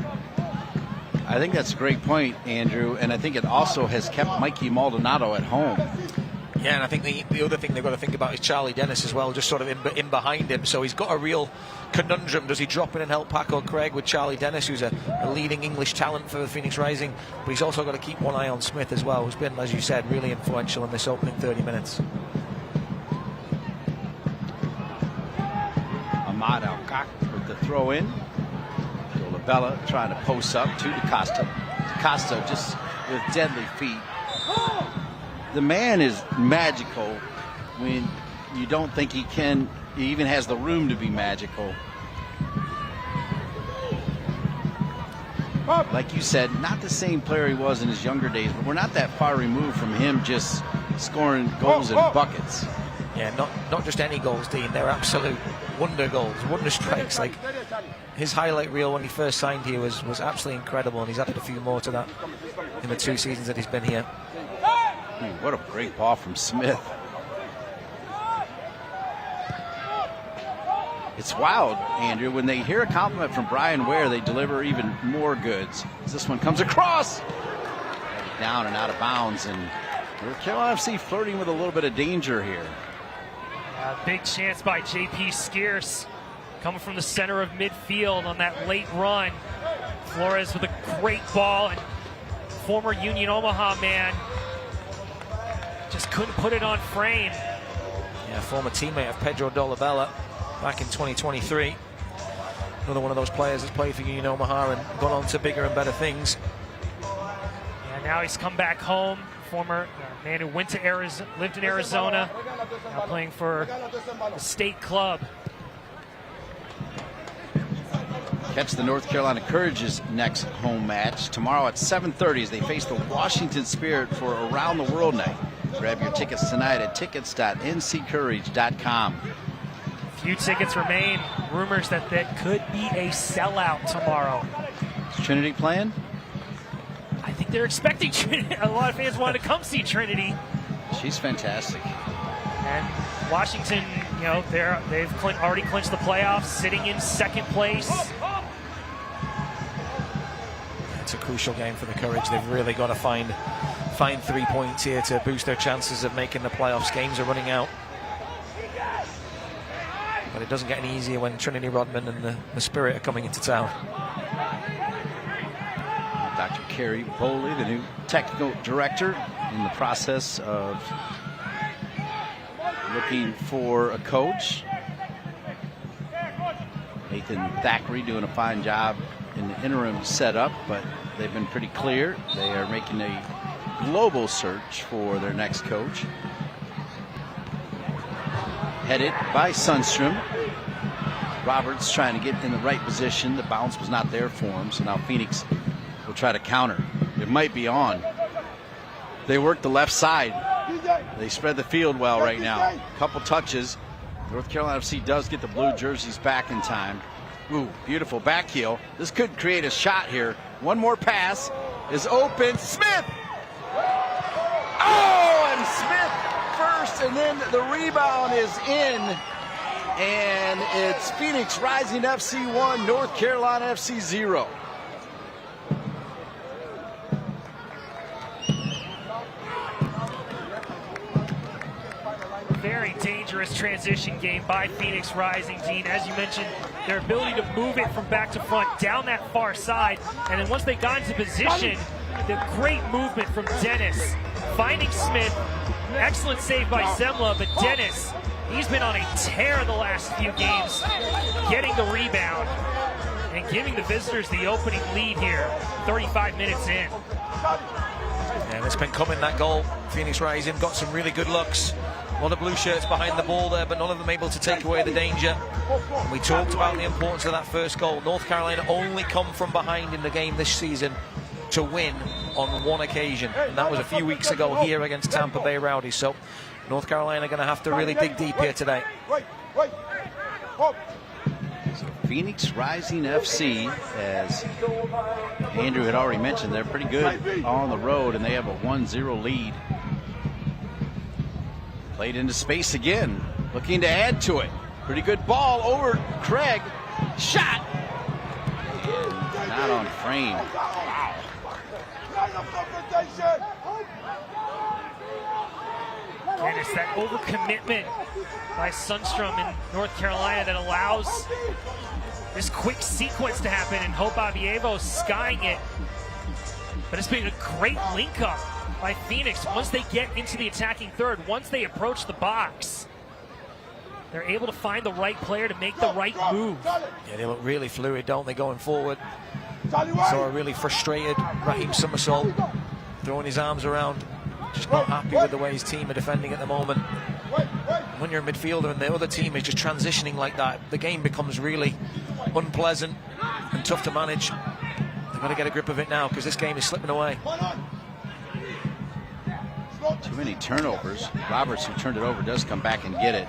I think that's a great point, Andrew, and I think it also has kept Mikey Maldonado at home. Yeah, and I think the other thing they've got to think about is Charlie Dennis as well, just sort of in behind him. So he's got a real conundrum. Does he drop in and help Paco Craig with Charlie Dennis, who's a leading English talent for the Phoenix Rising? But he's also got to keep one eye on Smith as well, who's been, as you said, really influential in this opening 30 minutes. Ahmad Alcock with the throw in. Bella trying to post up to DaCosta. DaCosta just with deadly feet. The man is magical when you don't think he can. He even has the room to be magical. Like you said, not the same player he was in his younger days, but we're not that far removed from him just scoring goals in buckets. Yeah, not just any goals, Dean. They're absolute wonder goals, wonder strikes. Like his highlight reel when he first signed here was absolutely incredible, and he's added a few more to that in the 2 seasons that he's been here. What a great ball from Smith. It's wild, Andrew. When they hear a compliment from Brian Ware, they deliver even more goods. As this one comes across, down and out of bounds, and North Carolina FC flirting with a little bit of danger here. Big chance by J.P. Skeers coming from the center of midfield on that late run. Flores with a great ball, and former Union Omaha man just couldn't put it on frame. Yeah, former teammate of Pedro Dolabella back in 2023. Another one of those players that's played for Union Omaha and gone on to bigger and better things. Yeah, now he's come back home. Former man who went to Arizona, lived in Arizona, now playing for the state club. Catch the North Carolina Courage's next home match tomorrow at 7:30 as they face the Washington Spirit for Around the World Night. Grab your tickets tonight at tickets.nccourage.com. Few tickets remain. Rumors that could be a sellout tomorrow. Is Trinity playing? I think they're expecting Trinity. A lot of fans wanted to come see Trinity. She's fantastic. And Washington, you know, they've already clinched the playoffs, sitting in second place. It's a crucial game for the Courage. They've really got to find 3 points here to boost their chances of making the playoffs. Games are running out. But it doesn't get any easier when Trinity Rodman and the Spirit are coming into town. Dr. Kerry Boley, the new technical director, in the process of looking for a coach. Nathan Thackeray doing a fine job in the interim setup, but they've been pretty clear. They are making a global search for their next coach. Headed by Sundstrom. Roberts trying to get in the right position. The bounce was not there for him, so now Phoenix will try to counter. It might be on. They work the left side. They spread the field well right now. Couple touches. North Carolina FC does get the blue jerseys back in time. Ooh, beautiful back heel. This could create a shot here. One more pass is open. Smith! Oh, and Smith first, and then the rebound is in. And it's Phoenix Rising FC 1, North Carolina FC 0. Very dangerous transition game by Phoenix Rising, Dean. As you mentioned, their ability to move it from back to front down that far side. And then once they got into position, the great movement from Dennis. Finding Smith, excellent save by Zemla, but Dennis, he's been on a tear the last few games, getting the rebound and giving the visitors the opening lead here, 35 minutes in. And it's been coming, that goal. Phoenix Rising got some really good looks. A lot of blue shirts behind the ball there, but none of them able to take away the danger. And we talked about the importance of that first goal. North Carolina only come from behind in the game this season to win on one occasion, and that was a few weeks ago here against Tampa Bay Rowdies. So North Carolina going to have to really dig deep here today. So Phoenix Rising FC, as Andrew had already mentioned, they're pretty good on the road, and they have a 1-0 lead. Played into space again, looking to add to it. Pretty good ball over Craig. Shot. Not on frame. Wow. And it's that overcommitment by Sundstrom in North Carolina that allows this quick sequence to happen, and Hope Avievo skying it. But it's been a great link up by Phoenix once they get into the attacking third. Once they approach the box, they're able to find the right player to make the right move. Yeah, they look really fluid, don't they, going forward? Saw a really frustrated Raheem Somersault throwing his arms around, just not happy with the way his team are defending at the moment. When you're a midfielder and the other team is just transitioning like that, the game becomes really unpleasant and tough to manage. They've got to get a grip of it now, because this game is slipping away. Too many turnovers. Roberts, who turned it over, does come back and get it.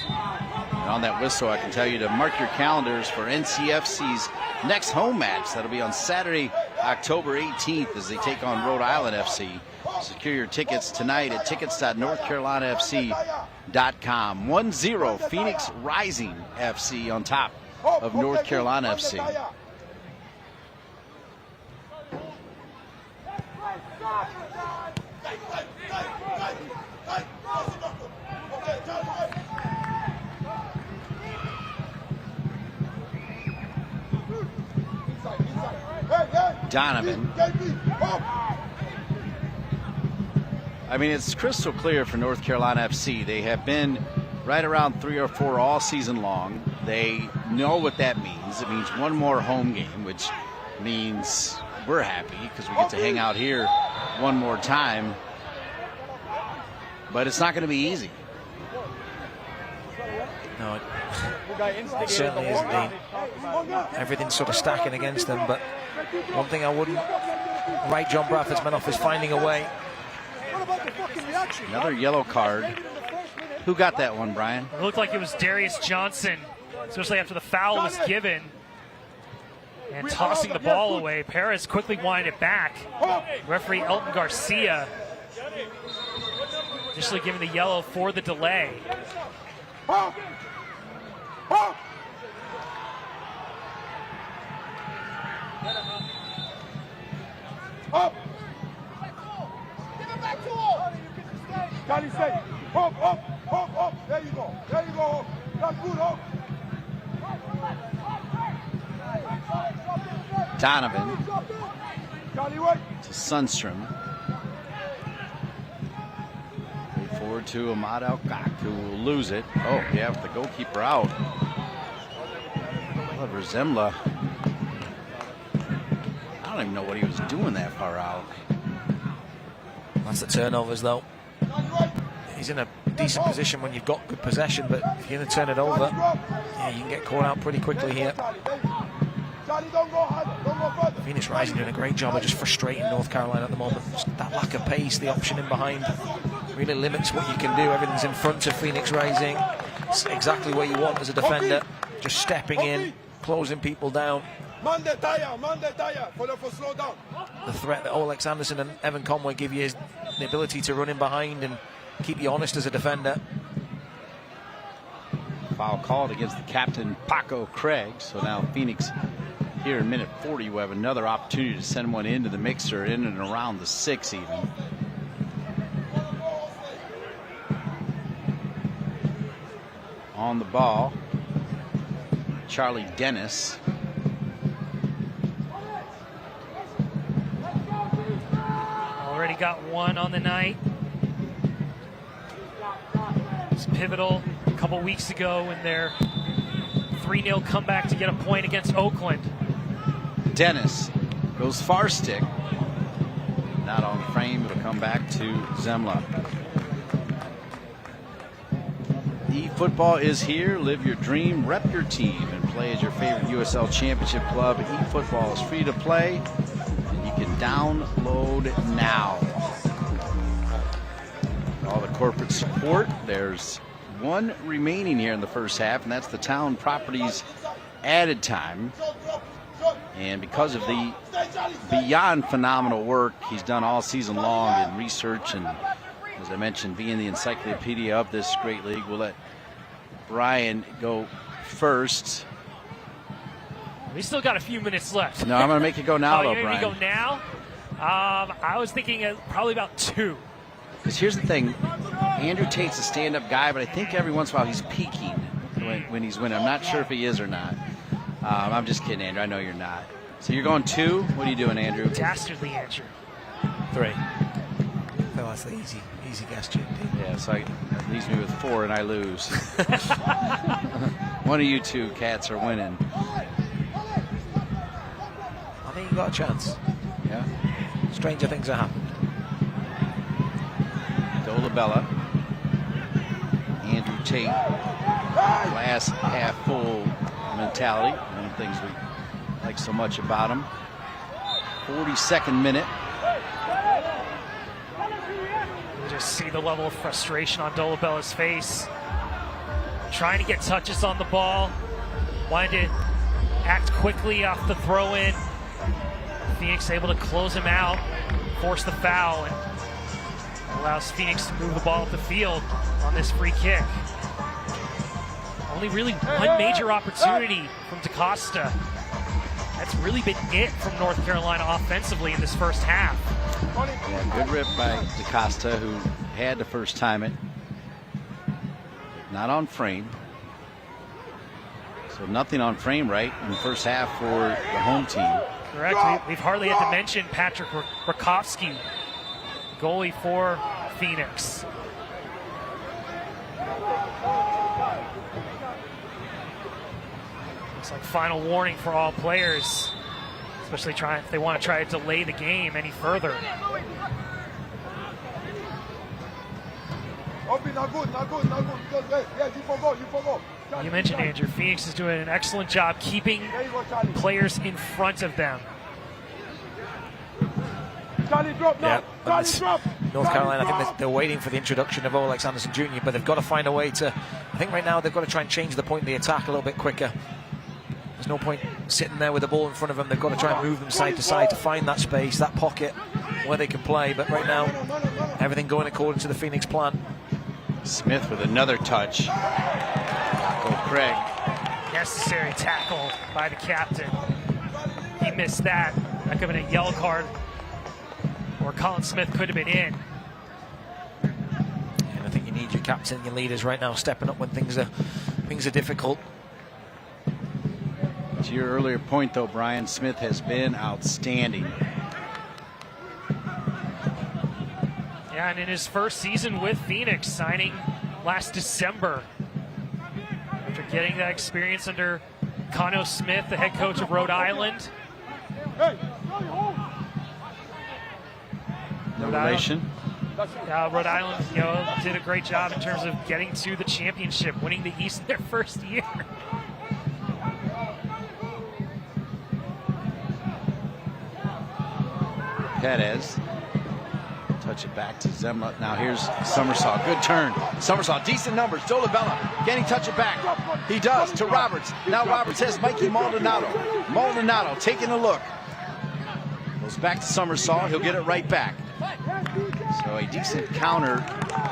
And on that whistle, I can tell you to mark your calendars for NCFC's next home match. That'll be on Saturday, October 18th, as they take on Rhode Island FC. Secure your tickets tonight at tickets.northcarolinafc.com. 1-0 Phoenix Rising FC on top of North Carolina FC. Donovan. I mean, it's crystal clear for North Carolina FC. They have been right around 3 or 4 all season long. They know what that means. It means one more home game, which means we're happy because we get to hang out here one more time. But it's not going to be easy. No, it certainly isn't, Dean. Everything's sort of stacking against them, but one thing I wouldn't write John Bradford's men off is finding a way. Another yellow card. Who got that one, Brian? It looked like it was Darius Johnson, especially after the foul was given. And tossing the ball away, Perez quickly winded it back. Referee Elton Garcia initially giving the yellow for the delay. Johnny say, up. There you go. That's good, up. Donovan to Sundstrom. Forward to Ahmad Al-Gak, who will lose it. Oh, yeah, with the goalkeeper out. Oliver Zemla. I don't even know what he was doing that far out. That's the turnovers, though. He's in a decent position when you've got good possession, but if you're going to turn it over, yeah, you can get caught out pretty quickly here. Phoenix Rising doing a great job of just frustrating North Carolina at the moment. Just that lack of pace, the option in behind, really limits what you can do. Everything's in front of Phoenix Rising. It's exactly what you want as a defender. Just stepping in, closing people down. The threat that Olex Anderson and Evan Conway give you is the ability to run in behind and keep you honest as a defender. Foul called against the captain, Paco Craig. So now Phoenix, here in minute 40, will have another opportunity to send one into the mixer, in and around the 6 even. On the ball, Charlie Dennis. Already got one on the night. It's pivotal a couple weeks ago in their 3-0 comeback to get a point against Oakland. Dennis goes far stick. Not on frame, it'll come back to Zemla. eFootball is here. Live your dream, rep your team, and play as your favorite USL Championship club. eFootball is free to play, and you can download now. All the corporate support. There's one remaining here in the first half, and that's the Town Properties added time. And because of the beyond phenomenal work he's done all season long in research and, as I mentioned, being the encyclopedia of this great league, we'll let Brian go first. We still got a few minutes left. No, I'm going to make it go now, though, you're Brian. going to go now? I was thinking probably about 2. Because here's the thing. Andrew Tate's a stand-up guy, but I think every once in a while he's peaking when he's winning. I'm not sure if he is or not. I'm just kidding, Andrew. I know you're not. So you're going 2? What are you doing, Andrew? Dastardly answer. 3. Well, that's the easy guess, Jim. Yeah, so that leaves me with 4, and I lose. One of you two cats are winning. I think you got a chance. Yeah. Stranger things have happened. Dolabella. Andrew Tate. Glass half full mentality. One of the things we like so much about him. 42nd minute. You just see the level of frustration on Dolabella's face. Trying to get touches on the ball. Wanted to act quickly off the throw-in. Phoenix able to close him out, force the foul, and allows Phoenix to move the ball up the field on this free kick. Only really one major opportunity from DaCosta. That's really been it from North Carolina offensively in this first half. Yeah, good rip by DaCosta, who had to first time it. Not on frame. So nothing on frame right in the first half for the home team. Correct. We've hardly had to mention Patrick Rakowski, goalie for Phoenix. Looks like final warning for all players, especially if they want to try to delay the game any further. You mentioned, Andrew, Phoenix is doing an excellent job keeping players in front of them. Yeah, North Carolina, I think they're waiting for the introduction of Alex Anderson Jr., but they've got to find a way to, I think right now they've got to try and change the point of the attack a little bit quicker. There's no point sitting there with the ball in front of them. They've got to try and move them side to side to find that space, that pocket where they can play. But right now, everything going according to the Phoenix plan. Smith with another touch. Go Craig. Necessary tackle by the captain. He missed that. That could have been a yellow card, or Colin Smith could have been in. And I think you need your captain and your leaders right now stepping up when things are difficult. To your earlier point, though, Brian, Smith has been outstanding. Yeah, and in his first season with Phoenix, signing last December, after getting that experience under Cano Smith, the head coach of Rhode Island. No relation. Rhode Island, did a great job in terms of getting to the championship, winning the East in their first year. Perez. Touch it back to Zemla. Now here's Summersaw. Good turn. Summersaw, decent numbers. Dolabella, can he touch it back? He does to Roberts. Now Roberts has Mikey Maldonado. Maldonado taking a look. Goes back to Summersaw. He'll get it right back. So a decent counter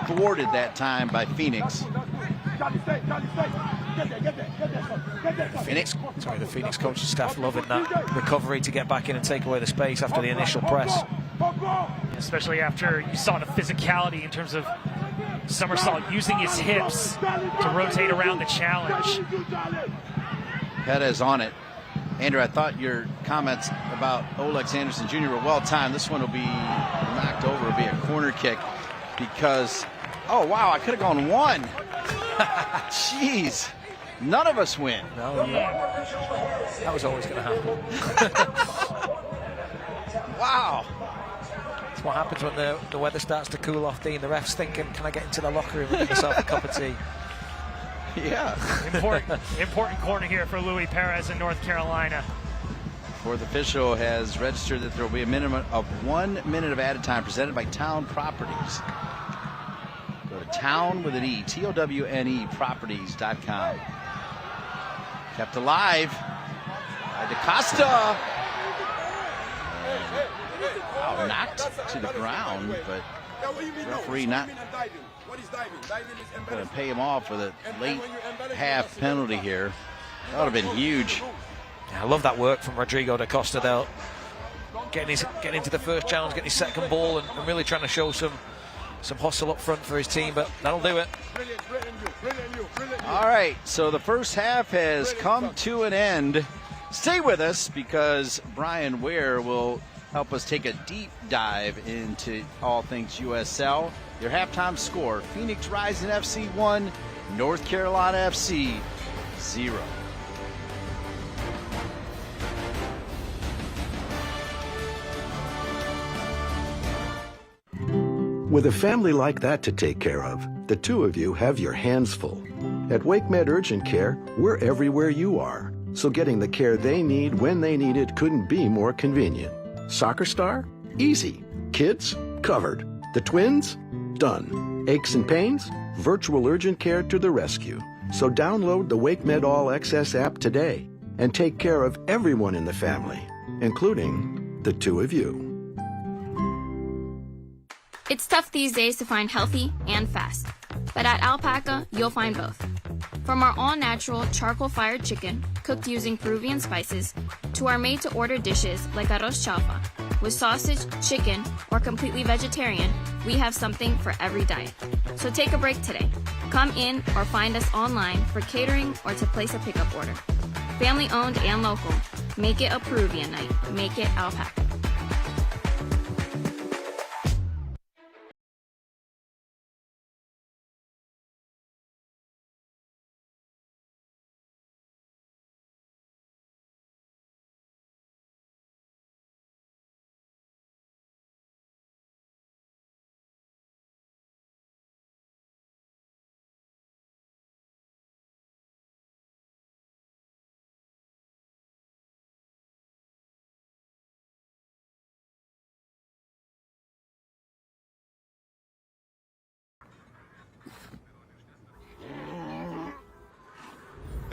thwarted that time by Phoenix. The Phoenix coaching staff loving that recovery to get back in and take away the space after the initial press. Especially after you saw the physicality in terms of Summersault using his hips to rotate around the challenge. Perez on it. Andrew, I thought your comments about Alex Anderson Jr. were well timed. This one will be knocked over. It'll be a corner kick because, oh wow, I could have gone one. Jeez, none of us win. No, that was always going to happen. Wow. That's what happens when the weather starts to cool off, Dean. The ref's thinking, can I get into the locker room and get myself a cup of tea? Yeah. Important corner here for Luis Perez in North Carolina. Fourth official has registered that there will be a minimum of 1 minute of added time presented by Town Properties. Go to Town with an E, TOWNE properties.com. Kept alive by DaCosta. Wow, knocked to the ground, but referee not going to pay him off with a late half penalty here. That would have been huge. Yeah, I love that work from Rodrigo DaCosta. They'll getting into the first challenge, getting his second ball, and really trying to show some hustle up front for his team, but that'll do it. All right, so the first half has come to an end. Stay with us because Brian Ware will help us take a deep dive into all things USL. Your halftime score: Phoenix Rising FC 1, North Carolina FC 0. With a family like that to take care of, the two of you have your hands full. At WakeMed Urgent Care, we're everywhere you are, so getting the care they need when they need it couldn't be more convenient. Soccer star? Easy. Kids? Covered. The twins? Done. Aches and pains? Virtual urgent care to the rescue. So download the WakeMed All Access app today and take care of everyone in the family, including the two of you. It's tough these days to find healthy and fast, but at Alpaca, you'll find both. From our all-natural charcoal-fired chicken, cooked using Peruvian spices, to our made-to-order dishes like arroz chaufa. With sausage, chicken, or completely vegetarian, we have something for every diet. So take a break today. Come in or find us online for catering or to place a pickup order. Family-owned and local. Make it a Peruvian night. Make it Alpaca.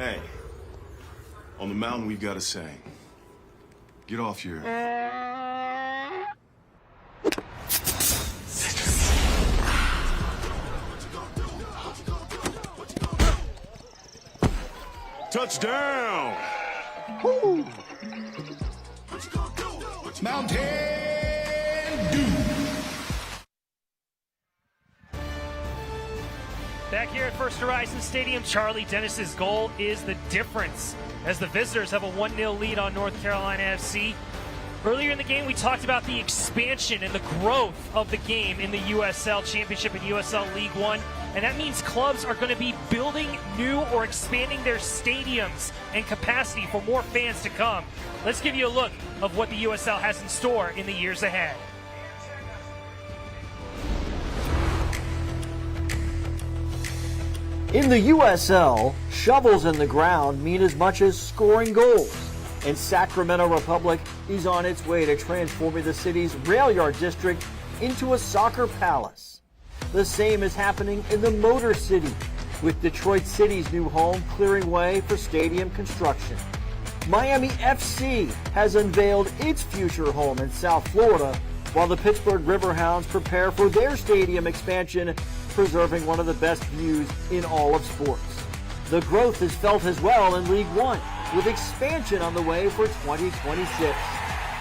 Hey, on the mountain we've got a saying. Get off your... Touchdown! Woo! Mountain Dew! Back here at First Horizon Stadium, Charlie Dennis's goal is the difference as the visitors have a 1-0 lead on North Carolina FC. Earlier in the game, we talked about the expansion and the growth of the game in the USL Championship and USL League One, and that means clubs are going to be building new or expanding their stadiums and capacity for more fans to come. Let's give you a look of what the USL has in store in the years ahead. In the USL, shovels in the ground mean as much as scoring goals. And Sacramento Republic is on its way to transforming the city's rail yard district into a soccer palace. The same is happening in the Motor City, with Detroit City's new home clearing way for stadium construction. Miami FC has unveiled its future home in South Florida, while the Pittsburgh Riverhounds prepare for their stadium expansion, preserving one of the best views in all of sports. The growth is felt as well in League One, with expansion on the way for 2026.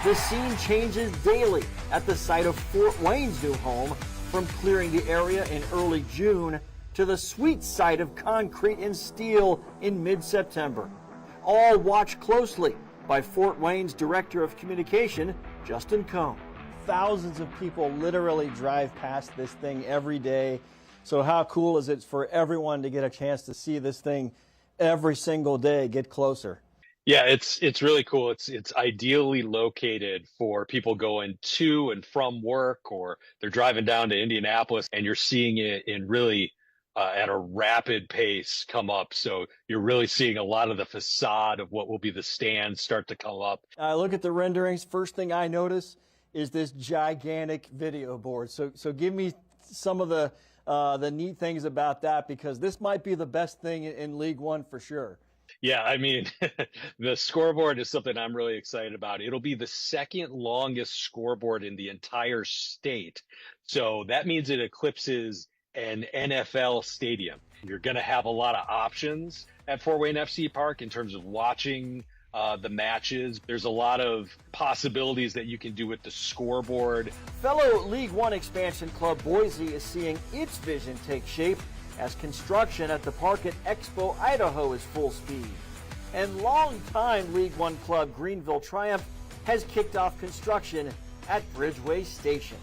The scene changes daily at the site of Fort Wayne's new home, from clearing the area in early June to the sweet sight of concrete and steel in mid-September. All watched closely by Fort Wayne's Director of Communication, Justin Cohn. Thousands of people literally drive past this thing every day. So how cool is it for everyone to get a chance to see this thing every single day get closer? Yeah, it's really cool. It's ideally located for people going to and from work, or they're driving down to Indianapolis, and you're seeing it in really at a rapid pace come up. So you're really seeing a lot of the facade of what will be the stands start to come up. I look at the renderings. First thing I notice is this gigantic video board. So give me some of the neat things about that, because this might be the best thing in League One for sure. Yeah, I mean, the scoreboard is something I'm really excited about. It'll be the second longest scoreboard in the entire state. So that means it eclipses an NFL stadium. You're going to have a lot of options at Fort Wayne FC Park in terms of watching the matches. There's a lot of possibilities that you can do with the scoreboard. Fellow League One expansion club Boise is seeing its vision take shape as construction at the park at Expo, Idaho is full speed. And longtime League One club Greenville Triumph has kicked off construction at Bridgeway Station.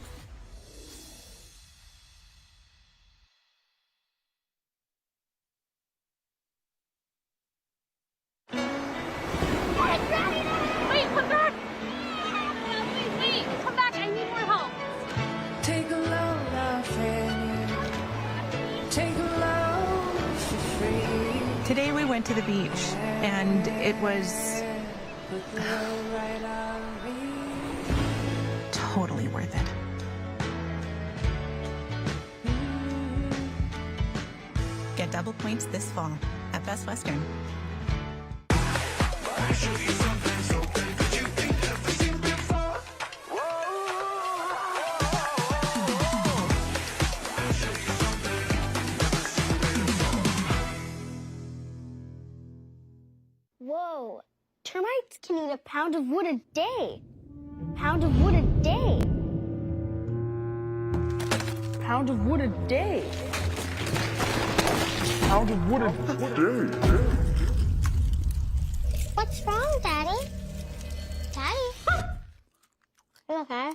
Wait, come back! Wait, come back, I need more help. Take a loan now, Fanny. Take a loan for free. Today we went to the beach, and it was totally worth it. Get double points this fall at Best Western. Whoa, termites can eat a pound of wood a day. Pound of wood a day. Pound of wood a day. Pound of wood a day. What's wrong, Daddy? Daddy? You okay?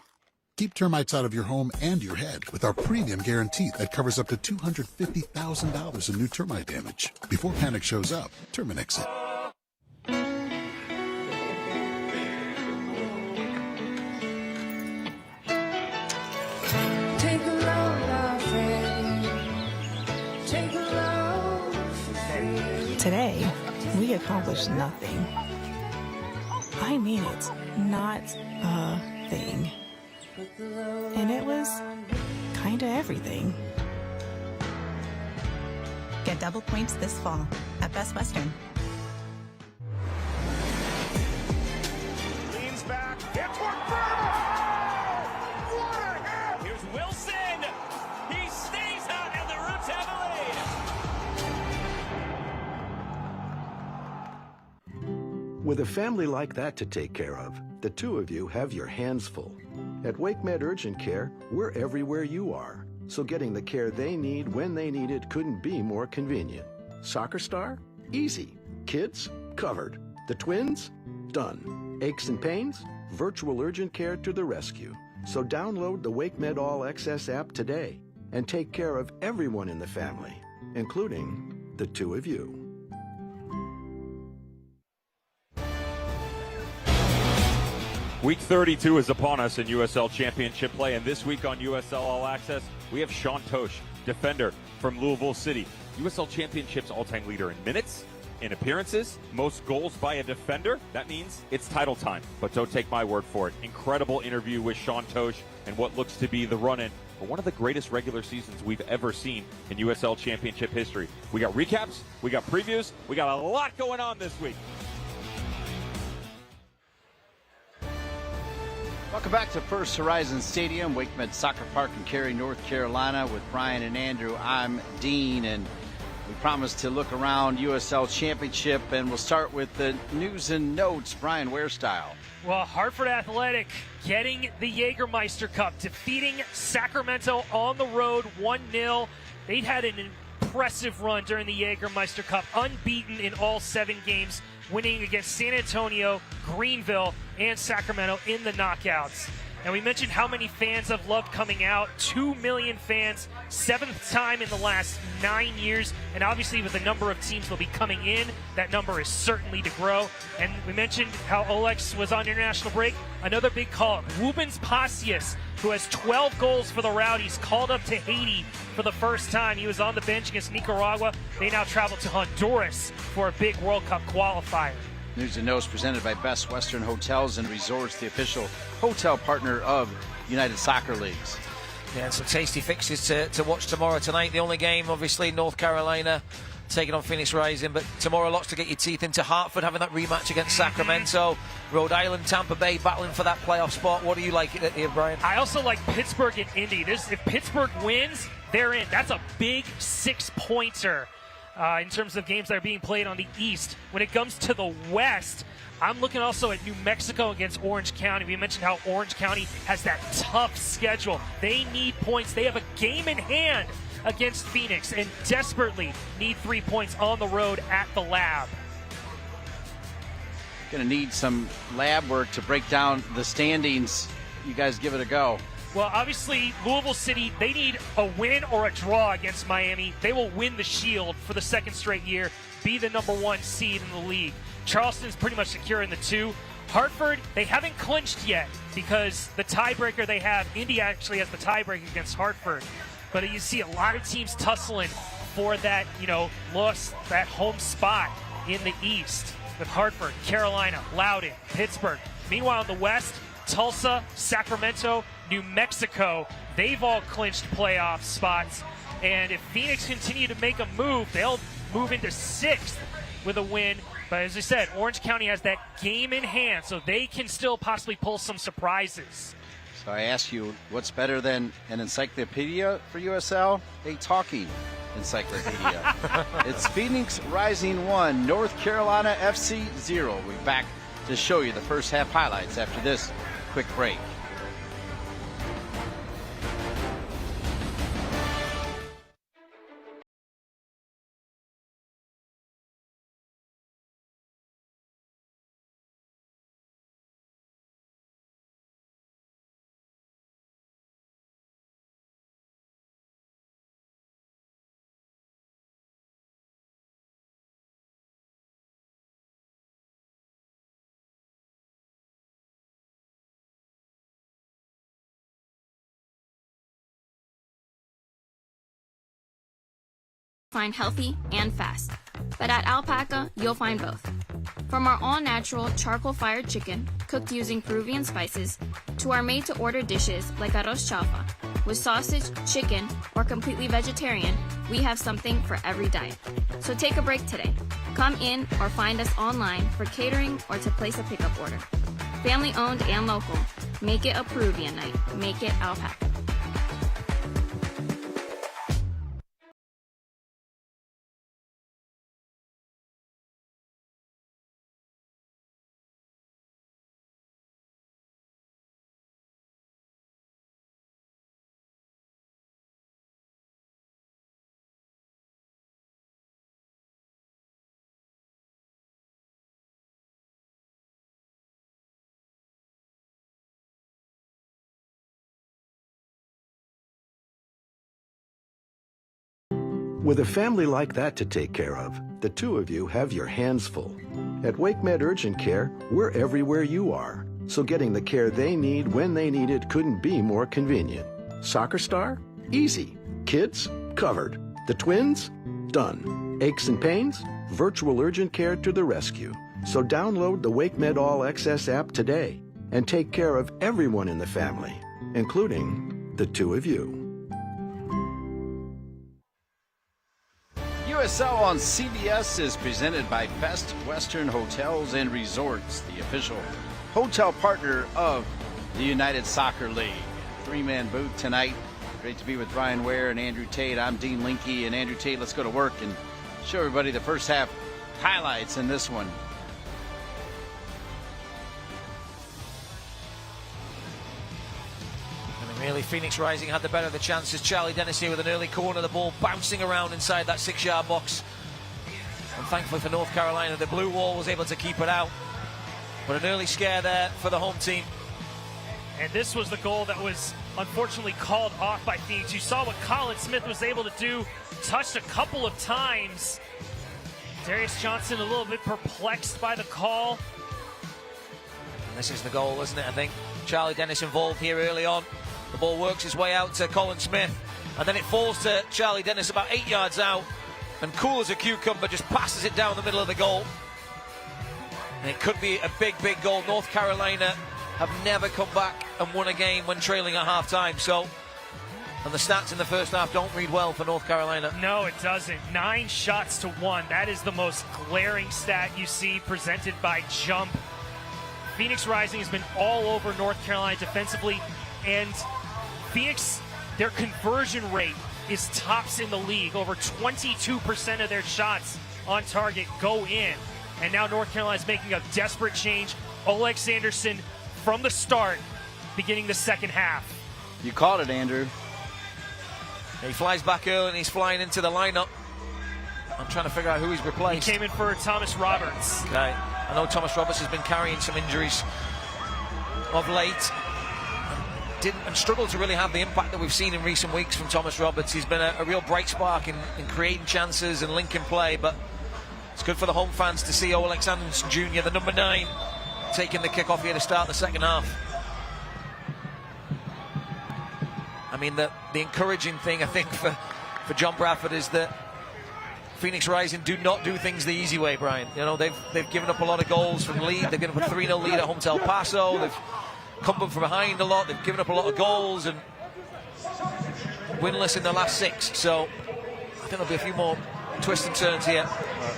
Keep termites out of your home and your head with our premium guarantee that covers up to $250,000 in new termite damage. Before panic shows up, Terminix it. Today, we accomplished nothing. I mean it, not a thing. And it was kinda everything. Get double points this fall at Best Western. With a family like that to take care of, the two of you have your hands full. At WakeMed Urgent Care, we're everywhere you are, so getting the care they need when they need it couldn't be more convenient. Soccer star? Easy. Kids? Covered. The twins? Done. Aches and pains? Virtual urgent care to the rescue. So download the WakeMed All Access app today and take care of everyone in the family, including the two of you. Week 32 is upon us in USL Championship play, and this week on USL All Access, we have Sean Tosh, defender from Louisville City. USL Championship's all-time leader in minutes, in appearances, most goals by a defender. That means it's title time, but don't take my word for it. Incredible interview with Sean Tosh and what looks to be the run-in for one of the greatest regular seasons we've ever seen in USL Championship history. We got recaps, we got previews, we got a lot going on this week. Welcome back to First Horizon Stadium, WakeMed Soccer Park in Cary, North Carolina with Brian and Andrew. I'm Dean, and we promised to look around USL Championship, and we'll start with the news and notes. Brian, Wearstyle. Well, Hartford Athletic getting the Jägermeister Cup, defeating Sacramento on the road 1-0. They'd had an impressive run during the Jägermeister Cup, unbeaten in all 7 games, winning against San Antonio, Greenville, and Sacramento in the knockouts. And we mentioned how many fans have loved coming out. 2 million fans, 7th time in the last 9 years. And obviously with the number of teams will be coming in, that number is certainly to grow. And we mentioned how Olex was on international break. Another big call. Rubens Pacius, who has 12 goals for the Rowdies, called up to Haiti for the first time. He was on the bench against Nicaragua. They now travel to Honduras for a big World Cup qualifier. News and notes presented by Best Western Hotels and Resorts, the official hotel partner of United Soccer Leagues. Yeah, and some tasty fixes to watch tomorrow tonight. The only game, obviously, North Carolina taking on Phoenix Rising, but tomorrow lots to get your teeth into. Hartford having that rematch against Sacramento, Rhode Island, Tampa Bay battling for that playoff spot. What do you like here, Brian? I also like Pittsburgh and Indy. If Pittsburgh wins, they're in. That's a big 6-pointer. In terms of games that are being played on the East. When it comes to the West, I'm looking also at New Mexico against Orange County. We mentioned how Orange County has that tough schedule. They need points. They have a game in hand against Phoenix and desperately need 3 points on the road at the Lab. Going to need some lab work to break down the standings. You guys give it a go. Well, obviously, Louisville City, they need a win or a draw against Miami. They will win the Shield for the 2nd straight year, be the #1 seed in the league. Charleston's pretty much secure in the 2. Hartford, they haven't clinched yet because the tiebreaker they have, Indy actually has the tiebreaker against Hartford. But you see a lot of teams tussling for that, lost that home spot in the East with Hartford, Carolina, Loudoun, Pittsburgh. Meanwhile, in the West, Tulsa, Sacramento, New Mexico, they've all clinched playoff spots. And if Phoenix continue to make a move, they'll move into 6th with a win. But as I said, Orange County has that game in hand, so they can still possibly pull some surprises. So I ask you, what's better than an encyclopedia for USL? A talking encyclopedia. It's Phoenix Rising 1, North Carolina FC 0. We'll be back to show you the first half highlights after this quick break. Find healthy and fast. But at Alpaca, you'll find both. From our all-natural charcoal-fired chicken, cooked using Peruvian spices, to our made-to-order dishes like arroz chaufa, with sausage, chicken, or completely vegetarian, we have something for every diet. So take a break today. Come in or find us online for catering or to place a pickup order. Family-owned and local. Make it a Peruvian night. Make it Alpaca. With a family like that to take care of, the two of you have your hands full. At WakeMed Urgent Care, we're everywhere you are, so getting the care they need when they need it couldn't be more convenient. Soccer star? Easy. Kids? Covered. The twins? Done. Aches and pains? Virtual urgent care to the rescue. So download the WakeMed All Access app today and take care of everyone in the family, including the two of you. USL on CBS is presented by Best Western Hotels and Resorts, the official hotel partner of the United Soccer League. Three-man booth tonight. Great to be with Brian Ware and Andrew Tate. I'm Dean Linke, and Andrew Tate, let's go to work and show everybody the first half highlights in this one. Really, Phoenix Rising had the better of the chances. Charlie Dennis here with an early corner, the ball bouncing around inside that 6-yard box. And thankfully for North Carolina, the blue wall was able to keep it out. But an early scare there for the home team. And this was the goal that was unfortunately called off by Phoenix. You saw what Colin Smith was able to do, touched a couple of times. Darius Johnson a little bit perplexed by the call. And this is the goal, isn't it? I think Charlie Dennis involved here early on. The ball works its way out to Colin Smith, and then it falls to Charlie Dennis about 8 yards out, and cool as a cucumber just passes it down the middle of the goal. And it could be a big, big goal. North Carolina have never come back and won a game when trailing at halftime. So, and the stats in the first half don't read well for North Carolina. No, it doesn't. 9 shots to 1. That is the most glaring stat you see presented by Jump. Phoenix Rising has been all over North Carolina defensively, and Phoenix, their conversion rate is tops in the league. Over 22% of their shots on target go in. And now North Carolina is making a desperate change. Oleg Sanderson from the start, beginning the second half. You called it, Andrew. He flies back early and he's flying into the lineup. I'm trying to figure out who he's replaced. He came in for Thomas Roberts. Okay. I know Thomas Roberts has been carrying some injuries of late. And struggled to really have the impact that we've seen in recent weeks from Thomas Roberts. He's been a real bright spark in creating chances and linking play, but it's good for the home fans to see Oleg Sanderson Jr., the number 9, taking the kickoff here to start the second half. I mean, the encouraging thing, I think, for John Bradford is that Phoenix Rising do not do things the easy way, Brian. You know, they've given up a lot of goals from the lead. They've given up a 3-0 lead at home to El Paso. They've come from behind a lot. They've given up a lot of goals and winless in the last 6. So I think there'll be a few more twists and turns here.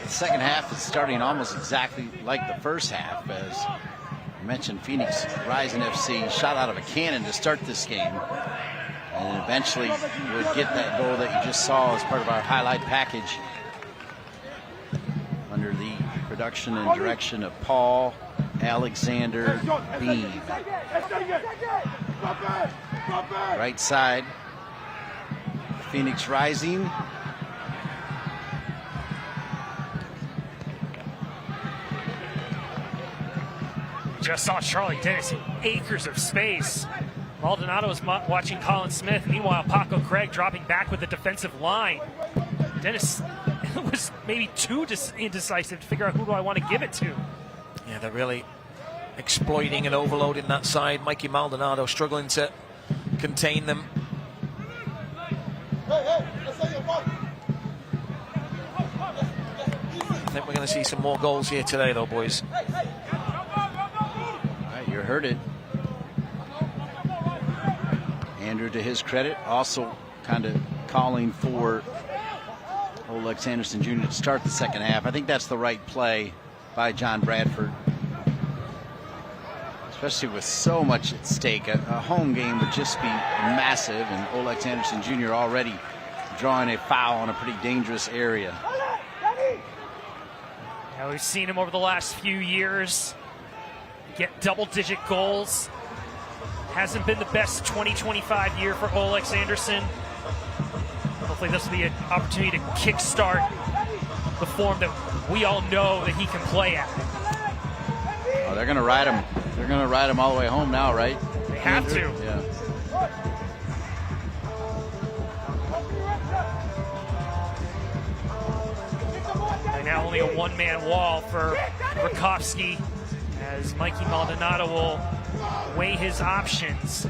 The second half is starting almost exactly like the first half. As I mentioned, Phoenix Rising FC shot out of a cannon to start this game, and eventually would get that goal that you just saw as part of our highlight package under the production and direction of Paul Alexander Bean. Right side, Phoenix Rising. Just saw Charlie Dennis in acres of space. Maldonado was watching Colin Smith. Meanwhile, Paco Craig dropping back with the defensive line. Dennis was maybe too indecisive to figure out who do I want to give it to. Yeah, they're really exploiting and overloading that side. Mikey Maldonado struggling to contain them. I think we're going to see some more goals here today, though, boys. All right, you heard it. Andrew, to his credit, also kind of calling for Oleg Sanderson Jr. to start the second half. I think that's the right play by John Bradford, especially with so much at stake. A home game would just be massive, and Oleg Sanderson Jr. already drawing a foul on a pretty dangerous area. Now we've seen him over the last few years get double-digit goals. Hasn't been the best 20-25 year for Oleg Sanderson. Hopefully this will be an opportunity to kickstart the form that we all know that he can play at. Oh, they're going to ride him. They're going to ride him all the way home now, right? They have to. Yeah. only a one-man wall for Rakowski, as Mikey Maldonado will weigh his options.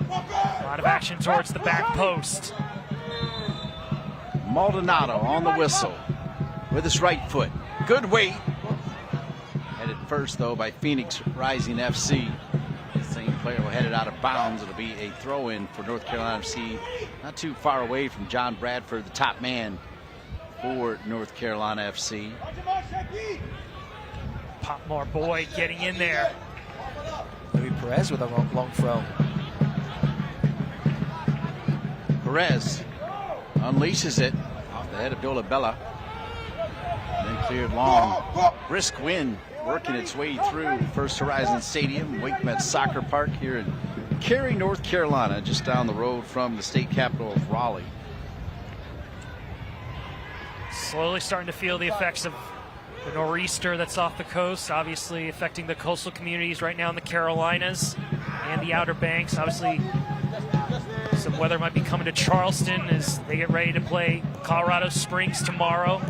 A lot of action towards the back post. Maldonado on the whistle with his right foot. Good weight. Headed first, though, by Phoenix Rising FC. The same player will head it out of bounds. It'll be a throw-in for North Carolina FC. Not too far away from John Bradford, the top man for North Carolina FC. Popmore Boyd getting in there. Louis Perez with a long throw. Perez unleashes it off the head of Dolabella. Then cleared long. Brisk wind working its way through First Horizon Stadium, WakeMed Soccer Park here in Cary, North Carolina, just down the road from the state capital of Raleigh. Slowly starting to feel the effects of the nor'easter that's off the coast, obviously affecting the coastal communities right now in the Carolinas and the Outer Banks. Obviously, some weather might be coming to Charleston as they get ready to play Colorado Springs tomorrow.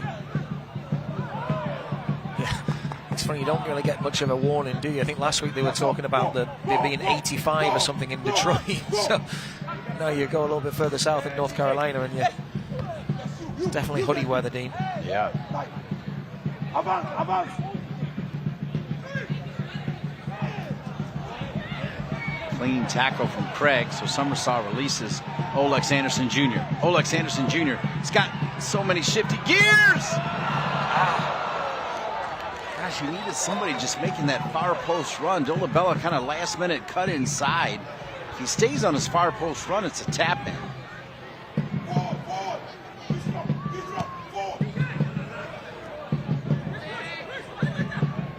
Yeah, it's funny, you don't really get much of a warning, do you? I think last week they were talking about there being 85 or something in Detroit. So now you go a little bit further south in North Carolina and it's definitely hoodie weather, Dean. Yeah. Clean tackle from Craig, so Summersaw releases Olex Anderson Jr. Olex Anderson Jr. He's got so many shifty gears! Gosh, you needed somebody just making that far post run. Dolabella kind of last minute cut inside. If he stays on his far post run, it's a tap in.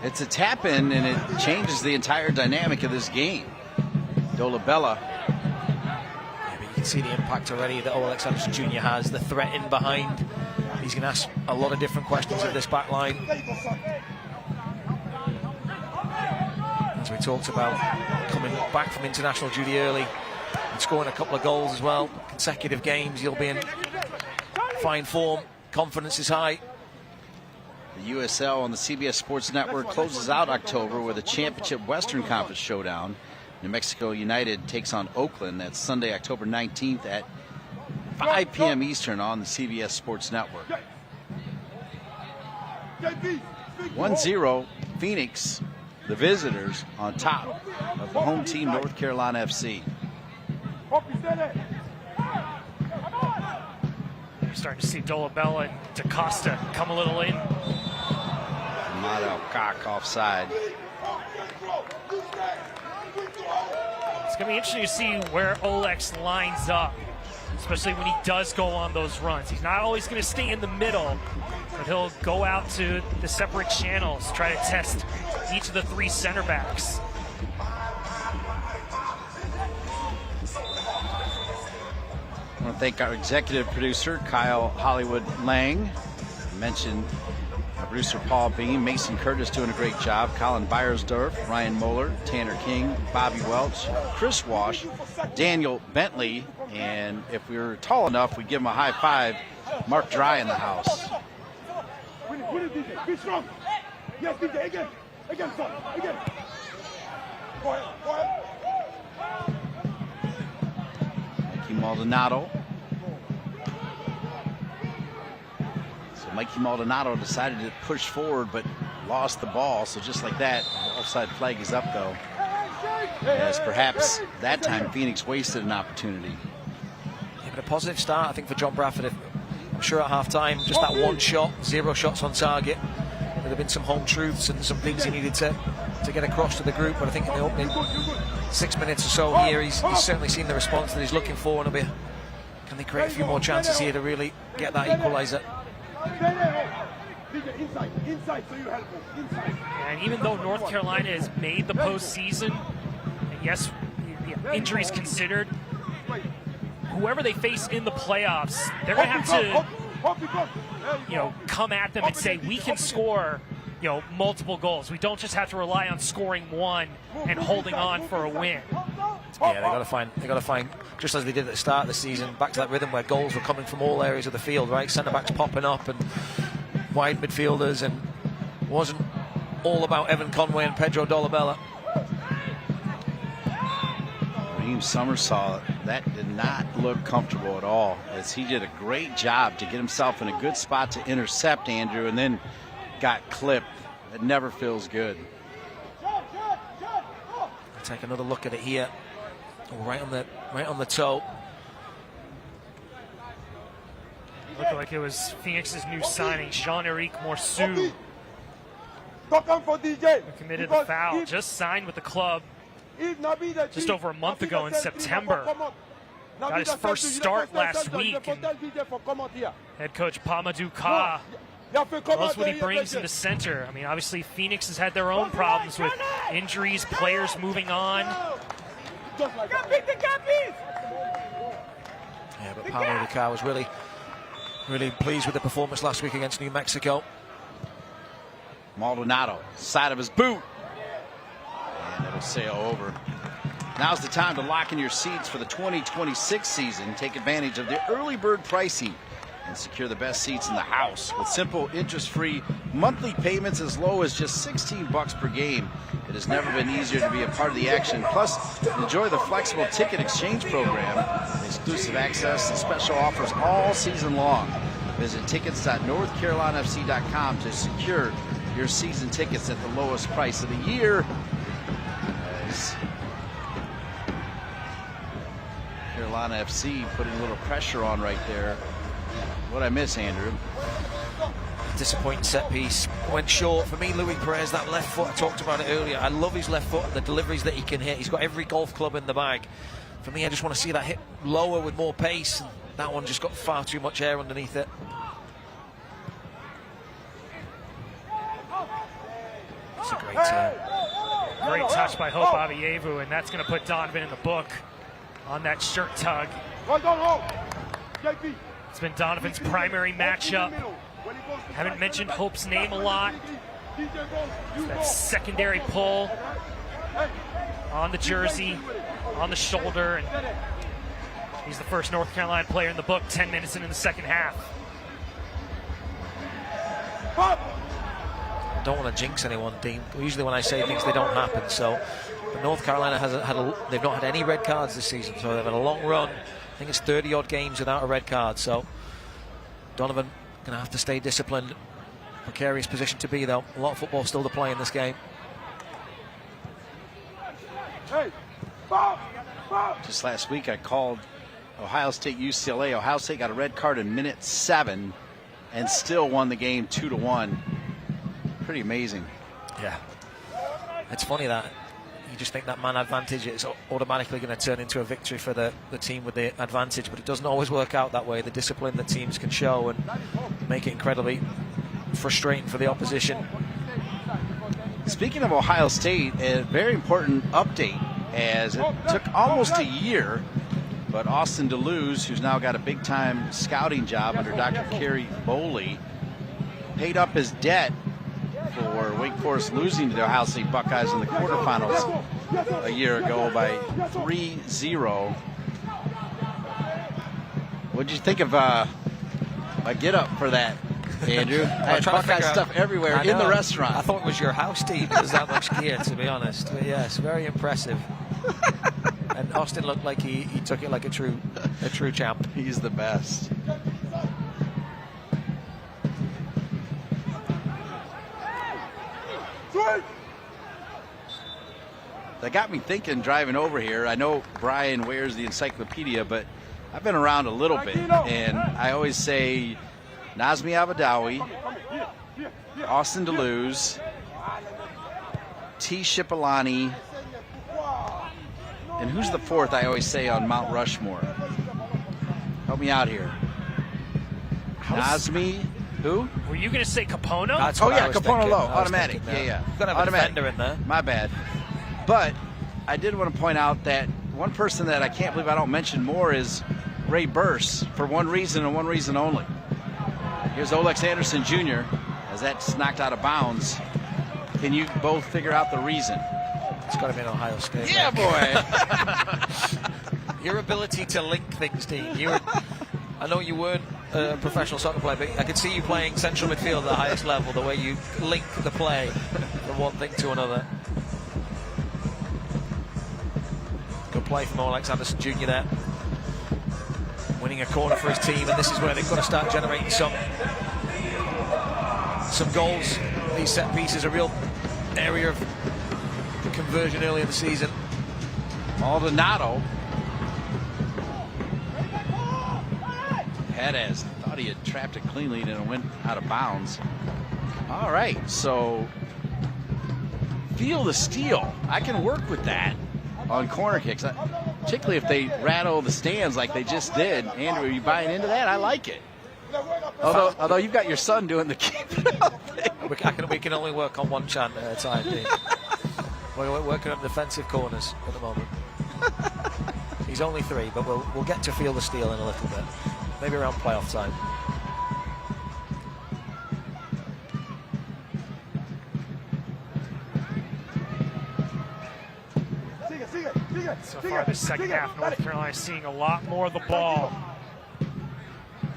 It's a tap in, and it changes the entire dynamic of this game. Dolabella. Yeah, but you can see the impact already that Olex Anderson Jr. has, the threat in behind. He's going to ask a lot of different questions at this back line. As we talked about, coming back from international duty early and scoring a couple of goals as well. Consecutive games, you'll be in fine form. Confidence is high. The USL on the CBS Sports Network closes out October with a Championship Western Conference showdown. New Mexico United takes on Oakland. That's Sunday, October 19th at 5 p.m. Eastern on the CBS Sports Network. 1-0 Phoenix, the visitors, on top of the home team North Carolina FC. We're starting to see Dolabella and DaCosta come a little in. Amato Cock offside. It's going to be interesting to see where Olex lines up, especially when he does go on those runs. He's not always going to stay in the middle, but he'll go out to the separate channels, try to test each of the three center backs. I want to thank our executive producer, Kyle Hollywood Lang. I mentioned our producer, Paul Beam, Mason Curtis doing a great job, Colin Beiersdorf, Ryan Moeller, Tanner King, Bobby Welch, Chris Wash, Daniel Bentley, and if we were tall enough, we'd give him a high five, Mark Dry in the house. Yes, DJ, again. Again, son. Again. Go ahead. Go ahead. Mikey Maldonado. So Mikey Maldonado decided to push forward, but lost the ball. So just like that, the offside flag is up, though. As perhaps that time Phoenix wasted an opportunity. Yeah, but a positive start, I think, for John Bradford. I'm sure at half-time, just that one shot, 0 shots on target. There'd have been some home truths and some things he needed to get across to the group, but I think in the opening 6 minutes or so here, he's certainly seen the response that he's looking for, and can they create a few more chances here to really get that equaliser? And even though North Carolina has made the postseason, and yes, injuries considered, whoever they face in the playoffs, they're going to have to, come at them and say, we can score, multiple goals. We don't just have to rely on scoring one and holding on for a win. Yeah, they got to find, just as they did at the start of the season, back to that rhythm where goals were coming from all areas of the field, right? Centre backs popping up, and wide midfielders and wasn't all about Evan Conway and Pedro Dolabella. Raheem Summers saw that did not look comfortable at all, as he did a great job to get himself in a good spot to intercept Andrew, and then got clipped. It never feels good. Take another look at it here. Right on the toe. Looked like it was Phoenix's new signing, Jean-Eric Morceau. Committed the foul. Just signed with the club just over a month ago in September. Got his first start last week. Head coach Pamadou Ka loves what he brings in the center. I mean, obviously Phoenix has had their own problems with injuries, players moving on. Yeah, but Pamadou Ka was really pleased with the performance last week against New Mexico. Maldonado, side of his boot. And it'll sail over. Now's the time to lock in your seats for the 2026 season. Take advantage of the early bird pricing and secure the best seats in the house with simple, interest-free monthly payments as low as just $16 per game. It has never been easier to be a part of the action. Plus, enjoy the flexible ticket exchange program, exclusive access and special offers all season long. Visit tickets.northcarolinafc.com to secure your season tickets at the lowest price of the year. As Carolina FC putting a little pressure on right there. What'd I miss, Andrew? Disappointing set piece. Went short. For me, Louis Perez, that left foot, I talked about it earlier. I love his left foot, the deliveries that he can hit. He's got every golf club in the bag. For me, I just want to see that hit lower with more pace. And that one just got far too much air underneath it. It's a great turn. Great touch by Hope Avievu, and that's going to put Donovan in the book on that shirt tug. It's been Donovan's primary matchup. Haven't mentioned Hope's name a lot. That secondary pull on the jersey, on the shoulder, and he's the first North Carolina player in the book 10 minutes into the second half. I don't want to jinx anyone, Dean. Usually when I say things, they don't happen. So, but North Carolina they've not had any red cards this season. So they've had a long run. I think it's 30-odd games without a red card. So Donovan going to have to stay disciplined. Precarious position to be, though. A lot of football still to play in this game. Just last week I called Ohio State UCLA. Ohio State got a red card in minute 7 and still won the game 2-1. Pretty amazing. Yeah. It's funny that you just think that man advantage is automatically going to turn into a victory for the team with the advantage, but it doesn't always work out that way. The discipline that teams can show and make it incredibly frustrating for the opposition. Speaking of Ohio State, a very important update, as it took almost a year, but Austin DeLuz, who's now got a big-time scouting job under Dr. Kerry Bowley, paid up his debt for Wake Forest losing to the Ohio State Buckeyes in the quarterfinals a year ago by 3-0. What'd you think of my get-up for that, Andrew? I had Buckeye stuff everywhere in the restaurant. I thought it was your house, Steve. There's that much gear, to be honest. But yes, very impressive. And Austin looked like he took it like a true champ. He's the best. That got me thinking driving over here. I know Brian wears the encyclopedia, but I've been around a little bit, and I always say Nazmi Abadawi, Austin DeLuz, T. Shipalani, and who's the fourth I always say on Mount Rushmore? Help me out here. Nazmi, who? Were you going to say Capono? Oh yeah, Capono Low, automatic. Yeah. You've got to have a defender in there. My bad. But I did want to point out that one person that I can't believe I don't mention more is Ray Burse, for one reason and one reason only. Here's Olex Anderson Jr. as that's knocked out of bounds. Can you both figure out the reason? It's got to be in Ohio State. Yeah, boy. Your ability to link things, Dean. I know you weren't a professional soccer player, but I could see you playing central midfield at the highest level, the way you link the play from one thing to another. Good play from Alexander Jr. there. Winning a corner for his team, and this is where they've got to start generating some goals. These set pieces are a real area of conversion early in the season. Maldonado. Perez thought he had trapped it cleanly and it went out of bounds. All right, so feel the steal. I can work with that on corner kicks, particularly if they rattle the stands like they just did. Andrew, are you buying into that? I like it. Although you've got your son doing the keep it up thing. We can only work on one chant at a time, Dean. We're working on defensive corners at the moment. He's only 3, but we'll get to feel the steal in a little bit. Maybe around playoff time. So far this second half, North Carolina is seeing a lot more of the ball.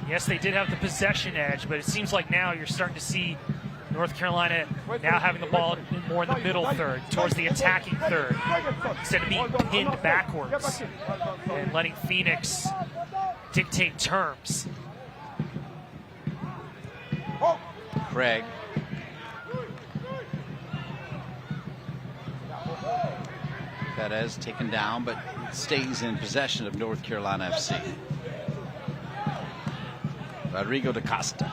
Yes, they did have the possession edge, but it seems like now you're starting to see North Carolina now having the ball more in the middle third, towards the attacking third, instead of being pinned backwards and letting Phoenix dictate terms. Craig. Perez taken down, but stays in possession of North Carolina FC. Rodrigo da Costa.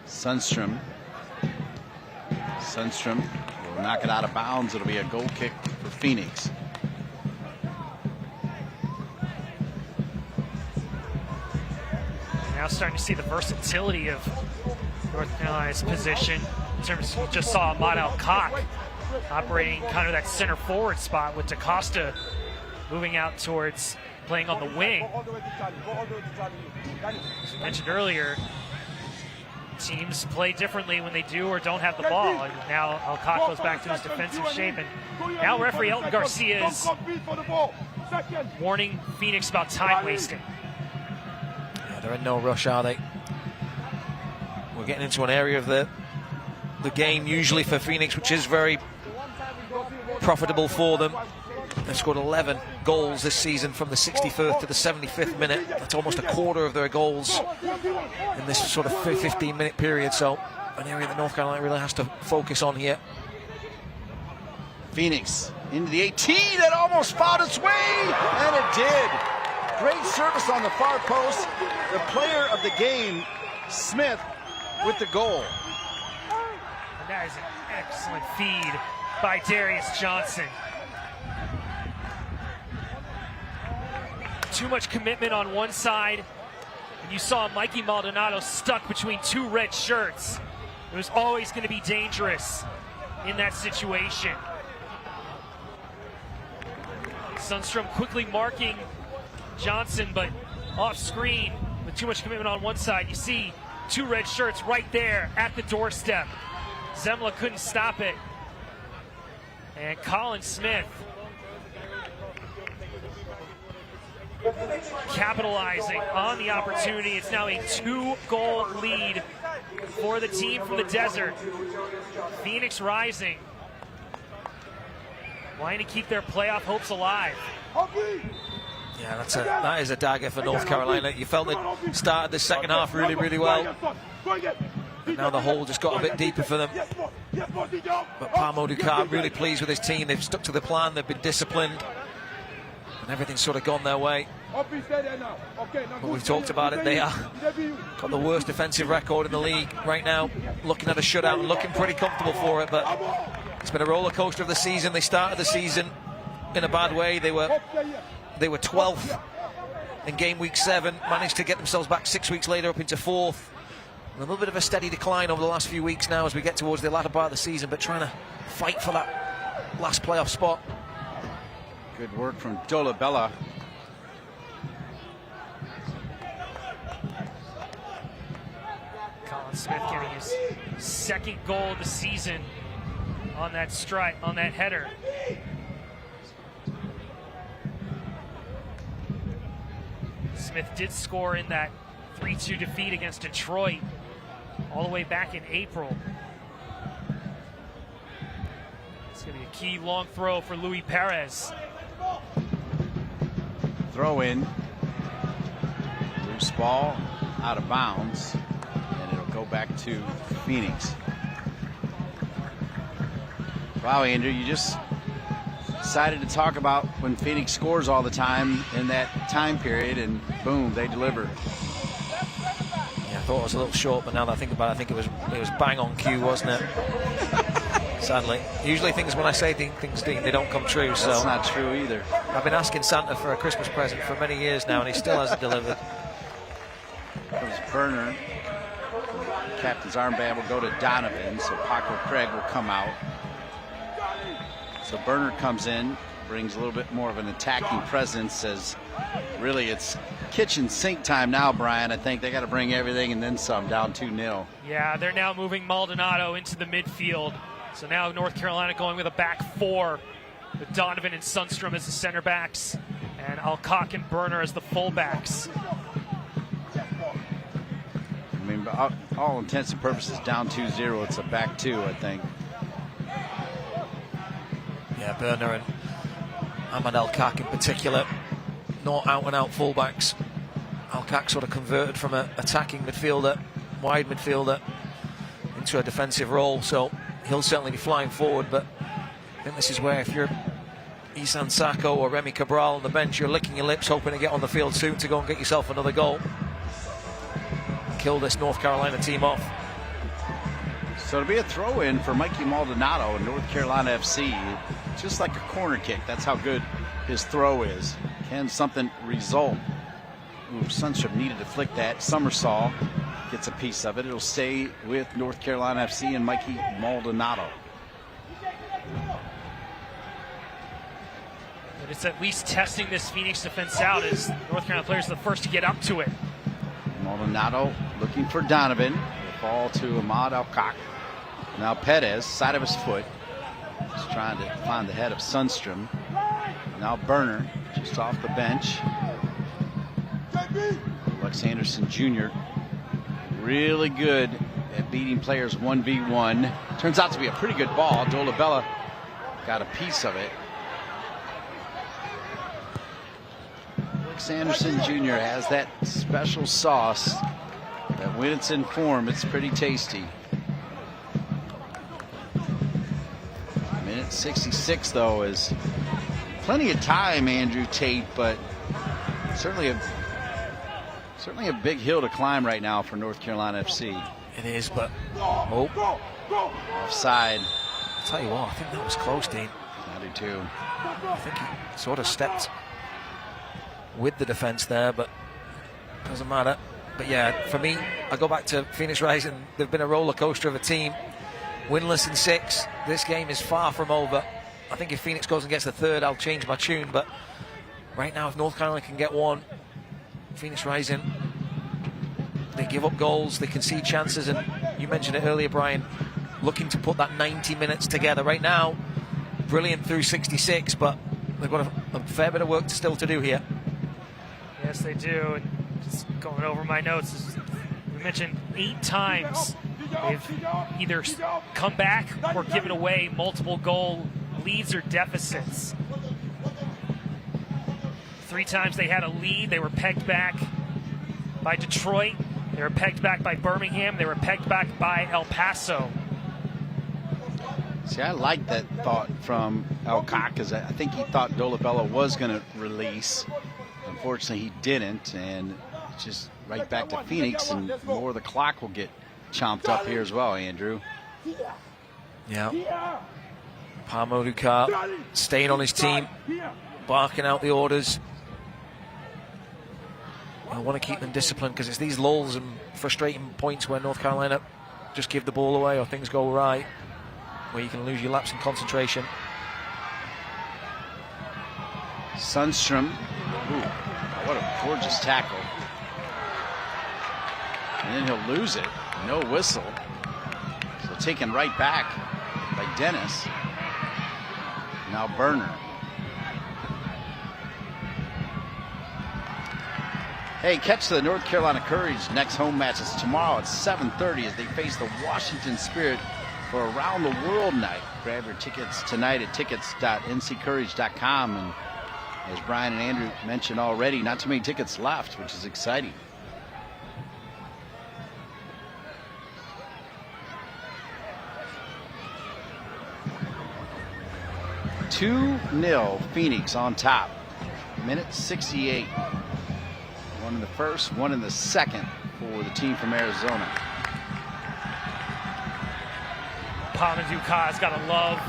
Sundstrom will knock it out of bounds. It'll be a goal kick for Phoenix. Now starting to see the versatility of North Carolina's position. In terms of, we just saw Ahmad Al-Kak operating kind of that center forward spot, with da Costa moving out towards playing on the wing. As I mentioned earlier, teams play differently when they do or don't have the ball. And now Al-Kak goes back to his defensive shape. And now referee Elton Garcia is warning Phoenix about time wasting. Yeah, they're in no rush, are they? We're getting into an area of the game usually for Phoenix, which is very profitable for them. They've scored 11 goals this season from the 61st to the 75th minute. That's almost a quarter of their goals in this sort of 15-minute period. So an area that North Carolina really has to focus on here. Phoenix into the 18. It almost found its way, and it did. Great service on the far post. The player of the game, Smith, with the goal. And that is an excellent feed by Darius Johnson. Too much commitment on one side, and you saw Mikey Maldonado stuck between 2 red shirts. It was always going to be dangerous in that situation. Sundstrom quickly marking Johnson, but off screen with too much commitment on one side. You see 2 red shirts right there at the doorstep. Zemla couldn't stop it. And Colin Smith capitalizing on the opportunity. It's now a 2-goal lead for the team from the desert. Phoenix rising, wanting to keep their playoff hopes alive. Yeah, that is a dagger for North Carolina. You felt they started the second half really, really well. And now the hole just got a bit deeper for them. But Palmo Ducard really pleased with his team. They've stuck to the plan. They've been disciplined. And everything's sort of gone their way. But we've talked about it. They are got the worst defensive record in the league right now. Looking at a shutout and looking pretty comfortable for it. But it's been a roller coaster of the season. They started the season in a bad way. They were 12th in game week 7. Managed to get themselves back 6 weeks later up into 4th. A little bit of a steady decline over the last few weeks now as we get towards the latter part of the season, but trying to fight for that last playoff spot. Good work from Dolabella. Colin Smith getting his 2nd goal of the season on that strike, on that header. Smith did score in that 3-2 defeat against Detroit all the way back in April. It's going to be a key long throw for Luis Perez. Throw in. Loose ball out of bounds. And it'll go back to Phoenix. Wow, Andrew, you just decided to talk about when Phoenix scores all the time in that time period, and boom, they deliver. Yeah, I thought it was a little short, but now that I think about it, I think it was bang on cue, wasn't it? Sadly. Usually things, when I say things, Dean, they don't come true. So that's not true either. I've been asking Santa for a Christmas present for many years now, and he still hasn't delivered. Comes Burner. Captain's armband will go to Donovan, so Paco Craig will come out. So Burner comes in, brings a little bit more of an attacking presence, as really it's kitchen sink time now, Brian. I think they got to bring everything and then some, down 2-0. Yeah, they're now moving Maldonado into the midfield. So now North Carolina going with a back four with Donovan and Sundstrom as the center backs and Alcock and Burner as the fullbacks. I mean, all intents and purposes, down 2-0. It's a back two, I think. Yeah, Burner and Ahmad Alcock in particular, not out-and-out fullbacks. Alcock sort of converted from an attacking midfielder, wide midfielder, into a defensive role, so he'll certainly be flying forward, but I think this is where, if you're Isan Sako or Remy Cabral on the bench, you're licking your lips hoping to get on the field soon to go and get yourself another goal. Kill this North Carolina team off. So it'll be a throw-in for Mikey Maldonado in North Carolina FC. Just like a corner kick. That's how good his throw is. Can something result? Ooh, Sundstrom needed to flick that. Summersall gets a piece of it. It'll stay with North Carolina FC and Mikey Maldonado. But it's at least testing this Phoenix defense out, as North Carolina players are the first to get up to it. Maldonado looking for Donovan. The ball to Ahmad Alcock. Now Perez, side of his foot. Just trying to find the head of Sundstrom. Now Burner, just off the bench. Lex Anderson Jr. really good at beating players 1v1. Turns out to be a pretty good ball. Dolabella got a piece of it. Lex Anderson Jr. has that special sauce that when it's in form, it's pretty tasty. Minute 66, though, is plenty of time, Andrew Tate, but certainly a big hill to climb right now for North Carolina FC. It is, but offside. I'll tell you what, I think that was close, Dean. I do too. I think he sort of stepped with the defense there, but doesn't matter. But yeah, for me, I go back to Phoenix Rising. They've been a roller coaster of a team. Winless in 6. This game is far from over. I think if Phoenix goes and gets the third, I'll change my tune. But right now, if North Carolina can get one, Phoenix Rising, they give up goals, they concede chances, and you mentioned it earlier, Brian, looking to put that 90 minutes together. Right now, brilliant through 66, but they've got a fair bit of work still to do here. Yes, they do. And just going over my notes, we mentioned 8 times they've either come back or given away multiple goal leads or deficits. 3 times they had a lead, they were pegged back by Detroit, they were pegged back by Birmingham, they were pegged back by El Paso. See, I like that thought from Alcock, because I think he thought Dolabella was going to release. Unfortunately, he didn't, and it's just right back to Phoenix, and more of the clock will get chomped up here as well, Andrew. Yeah. Palmo Ducat staying on his team, barking out the orders. I want to keep them disciplined, because it's these lulls and frustrating points where North Carolina just give the ball away or things go right, where you can lose your lapse in concentration. Sundstrom. Ooh, what a gorgeous tackle. And then he'll lose it. No whistle. So taken right back by Dennis. Now Burner. Hey, catch the North Carolina Courage next home match. It's tomorrow at 7:30 as they face the Washington Spirit for Around the World night. Grab your tickets tonight at tickets.nccourage.com. And as Brian and Andrew mentioned already, not too many tickets left, which is exciting. (2-0) Phoenix on top. Minute 68. One in the first, one in the second for the team from Arizona. Pamaduka's got to love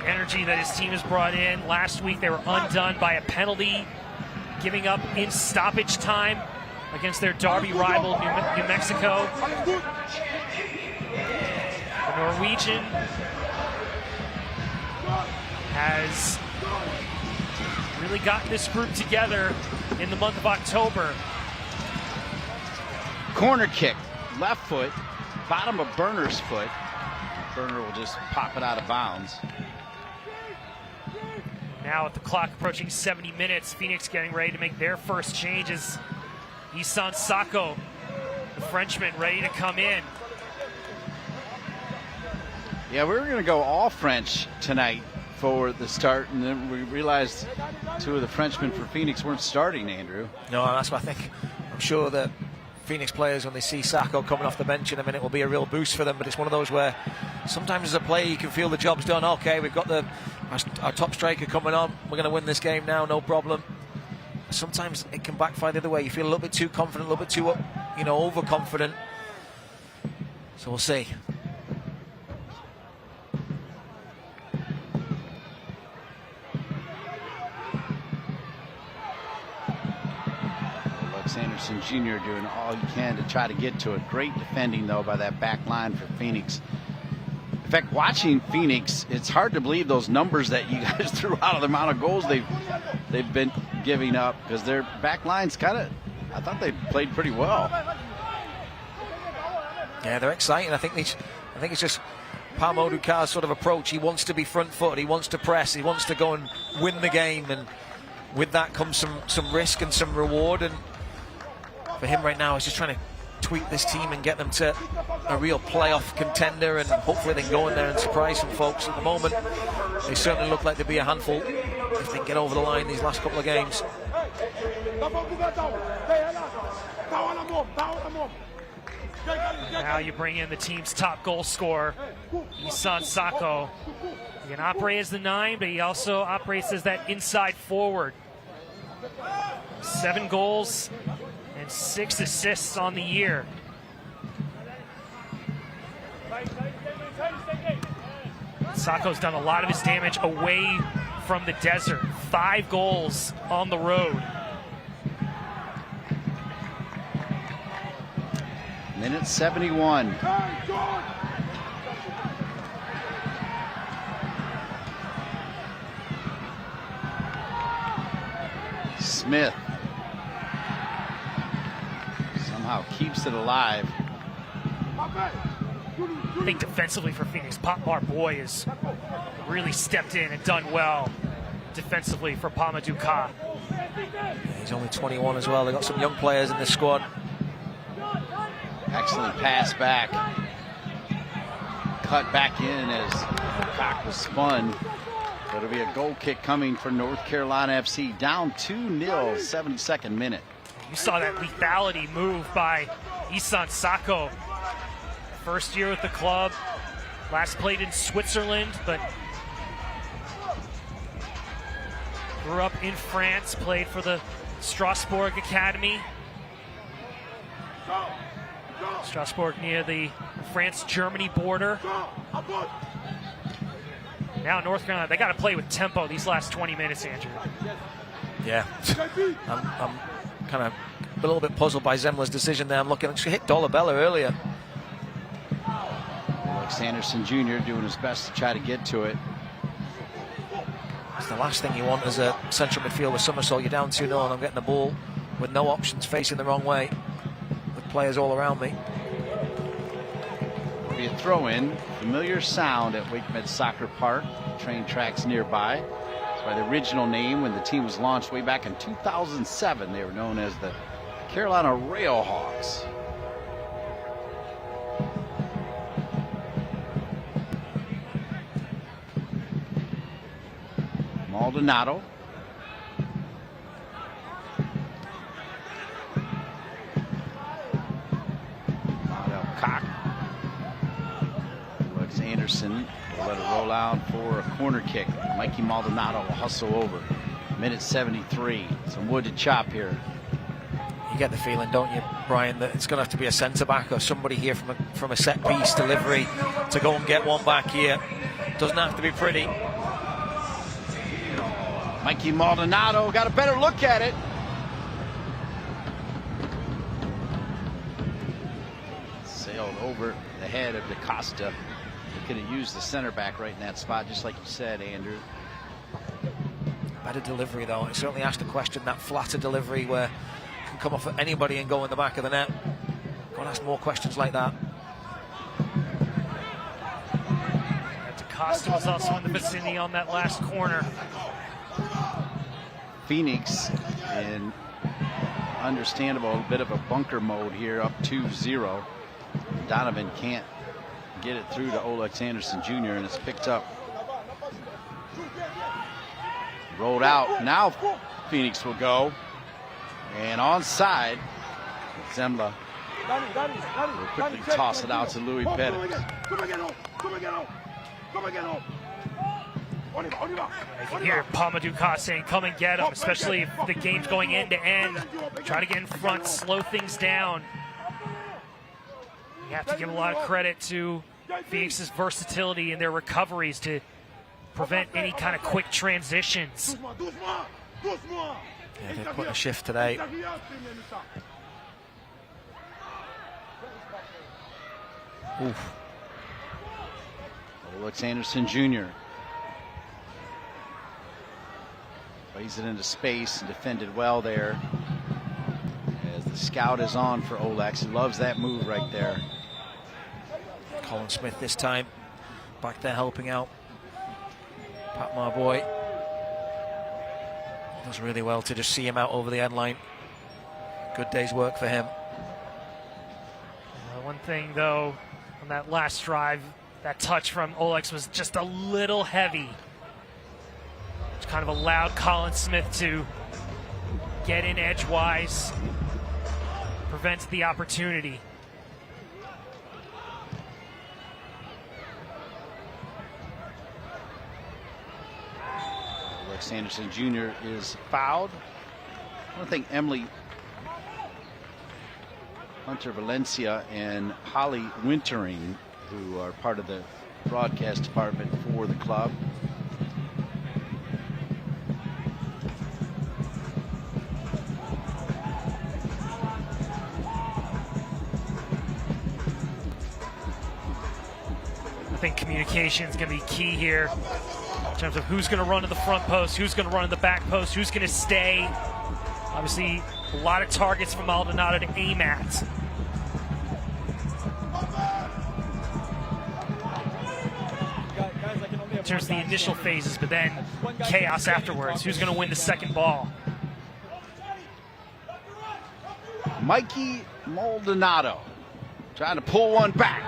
the energy that his team has brought in. Last week they were undone by a penalty, giving up in stoppage time against their derby rival, New Mexico. The Norwegian has really gotten this group together in the month of October. Corner kick, left foot, bottom of Burner's foot. Burner will just pop it out of bounds. Now with the clock approaching 70 minutes, Phoenix getting ready to make their first changes. Isan Sako, the Frenchman, ready to come in. Yeah, we were going to go all French tonight for the start, and then we realized two of the Frenchmen for Phoenix weren't starting, Andrew. No, that's what I think. I'm sure that Phoenix players, when they see Sako coming off the bench in a minute, will be a real boost for them. But it's one of those where sometimes as a player you can feel the job's done. Okay, we've got our top striker coming on. We're going to win this game now, no problem. Sometimes it can backfire the other way. You feel a little bit too confident, a little bit too, overconfident. So we'll see. Anderson Jr. doing all he can to try to get to it. Great defending, though, by that back line for Phoenix. In fact, watching Phoenix, it's hard to believe those numbers that you guys threw out of the amount of goals they've been giving up, because their back line's I thought they played pretty well. Yeah, they're exciting. I think it's just Pamaduka's sort of approach. He wants to be front-footed. He wants to press. He wants to go and win the game, and with that comes some risk and some reward. And for him right now, he's just trying to tweak this team and get them to a real playoff contender, and hopefully they can go in there and surprise some folks. At the moment, they certainly look like they'll be a handful if they can get over the line these last couple of games. Now you bring in the team's top goal scorer, Isan Sako. He can operate as the 9, but he also operates as that inside forward. 7 goals and 6 assists on the year. Sako's done a lot of his damage away from the desert. 5 goals on the road. Minute 71. Smith somehow keeps it alive. I think defensively for Phoenix, Popmar Boy has really stepped in and done well defensively for Pamaduka. Yeah, he's only 21 as well. They've got some young players in this squad. Excellent pass back. Cut back in as the cock was spun. So it'll be a goal kick coming for North Carolina FC. Down 2-0, 72nd minute. You saw that lethality move by Isan Sako. First year with the club. Last played in Switzerland, but grew up in France, played for the Strasbourg Academy. Strasbourg near the France-Germany border. Now North Carolina, they got to play with tempo these last 20 minutes, Andrew. Yeah, I'm kind of a little bit puzzled by Zemler's decision there. I'm looking, she hit Dolabella earlier. Alex Anderson Jr. doing his best to try to get to it. It's the last thing you want as a central midfielder somersault. You're down 2-0 and I'm getting the ball with no options, facing the wrong way, with players all around me. It'll be a throw-in. Familiar sound at WakeMed Soccer Park. Train tracks nearby. That's by the original name when the team was launched way back in 2007. They were known as the Carolina Railhawks. Maldonado. Cock. Alex Anderson will let it roll out for a corner kick. Mikey Maldonado will hustle over. Minute 73. Some wood to chop here. You get the feeling, don't you, Brian, that it's going to have to be a centre-back or somebody here from a set-piece delivery to go and get one back here. Doesn't have to be pretty. Mikey Maldonado got a better look at it. Sailed over the head of DaCosta. They could have used the center back right in that spot, just like you said, Andrew. Better delivery, though. It certainly asked the question, that flatter delivery where it can come off at anybody and go in the back of the net. Got to ask more questions like that. DaCosta was also in the vicinity on that last corner. Phoenix in understandable bit of a bunker mode here, up 2-0. Donovan can't get it through to Olex Anderson Jr. and it's picked up. Rolled out. Now Phoenix will go. And onside, Zemla will quickly toss it out to Louis Pettis. You can hear Pamadoukas saying, come and get him, especially if the game's going end to end. Try to get in front, slow things down. You have to give a lot of credit to Phoenix's versatility in their recoveries to prevent any kind of quick transitions. Yeah, they're putting a shift today. Oof. Olex Anderson Jr. plays it into space and defended well there. As the scout is on for Olex, he loves that move right there. Colin Smith this time back there helping out. Pat Marboy does really well to just see him out over the end line. Good day's work for him. One thing though, on that last drive, that touch from Olex was just a little heavy. Which kind of allowed Colin Smith to get in edgewise, prevents the opportunity. Olex Anderson Jr. is fouled. I want to thank Emily Hunter Valencia and Holly Wintering, who are part of the broadcast department for the club. I think communication is going to be key here in terms of who's going to run to the front post, who's going to run to the back post, who's going to stay. Obviously, a lot of targets for Maldonado to aim at. In terms of the initial phases, but then chaos afterwards. Who's going to win the second ball? Mikey Maldonado trying to pull one back.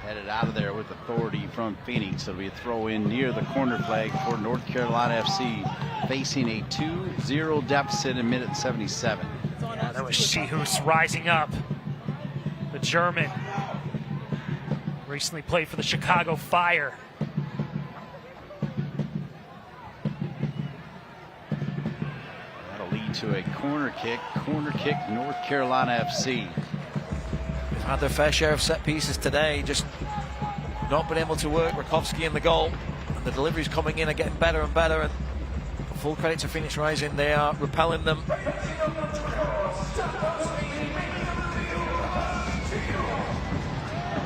Headed out of there with authority from Phoenix. It'll be a throw in near the corner flag for North Carolina FC, facing a 2-0 deficit in minute 77. Yeah, that was Shihus rising up. The German recently played for the Chicago Fire. That'll lead to a corner kick North Carolina FC. They've had their fair share of set pieces today, just not been able to work Rakowski in the goal, and the deliveries coming in are getting better and better, and full credit to Phoenix Rising, they are repelling them.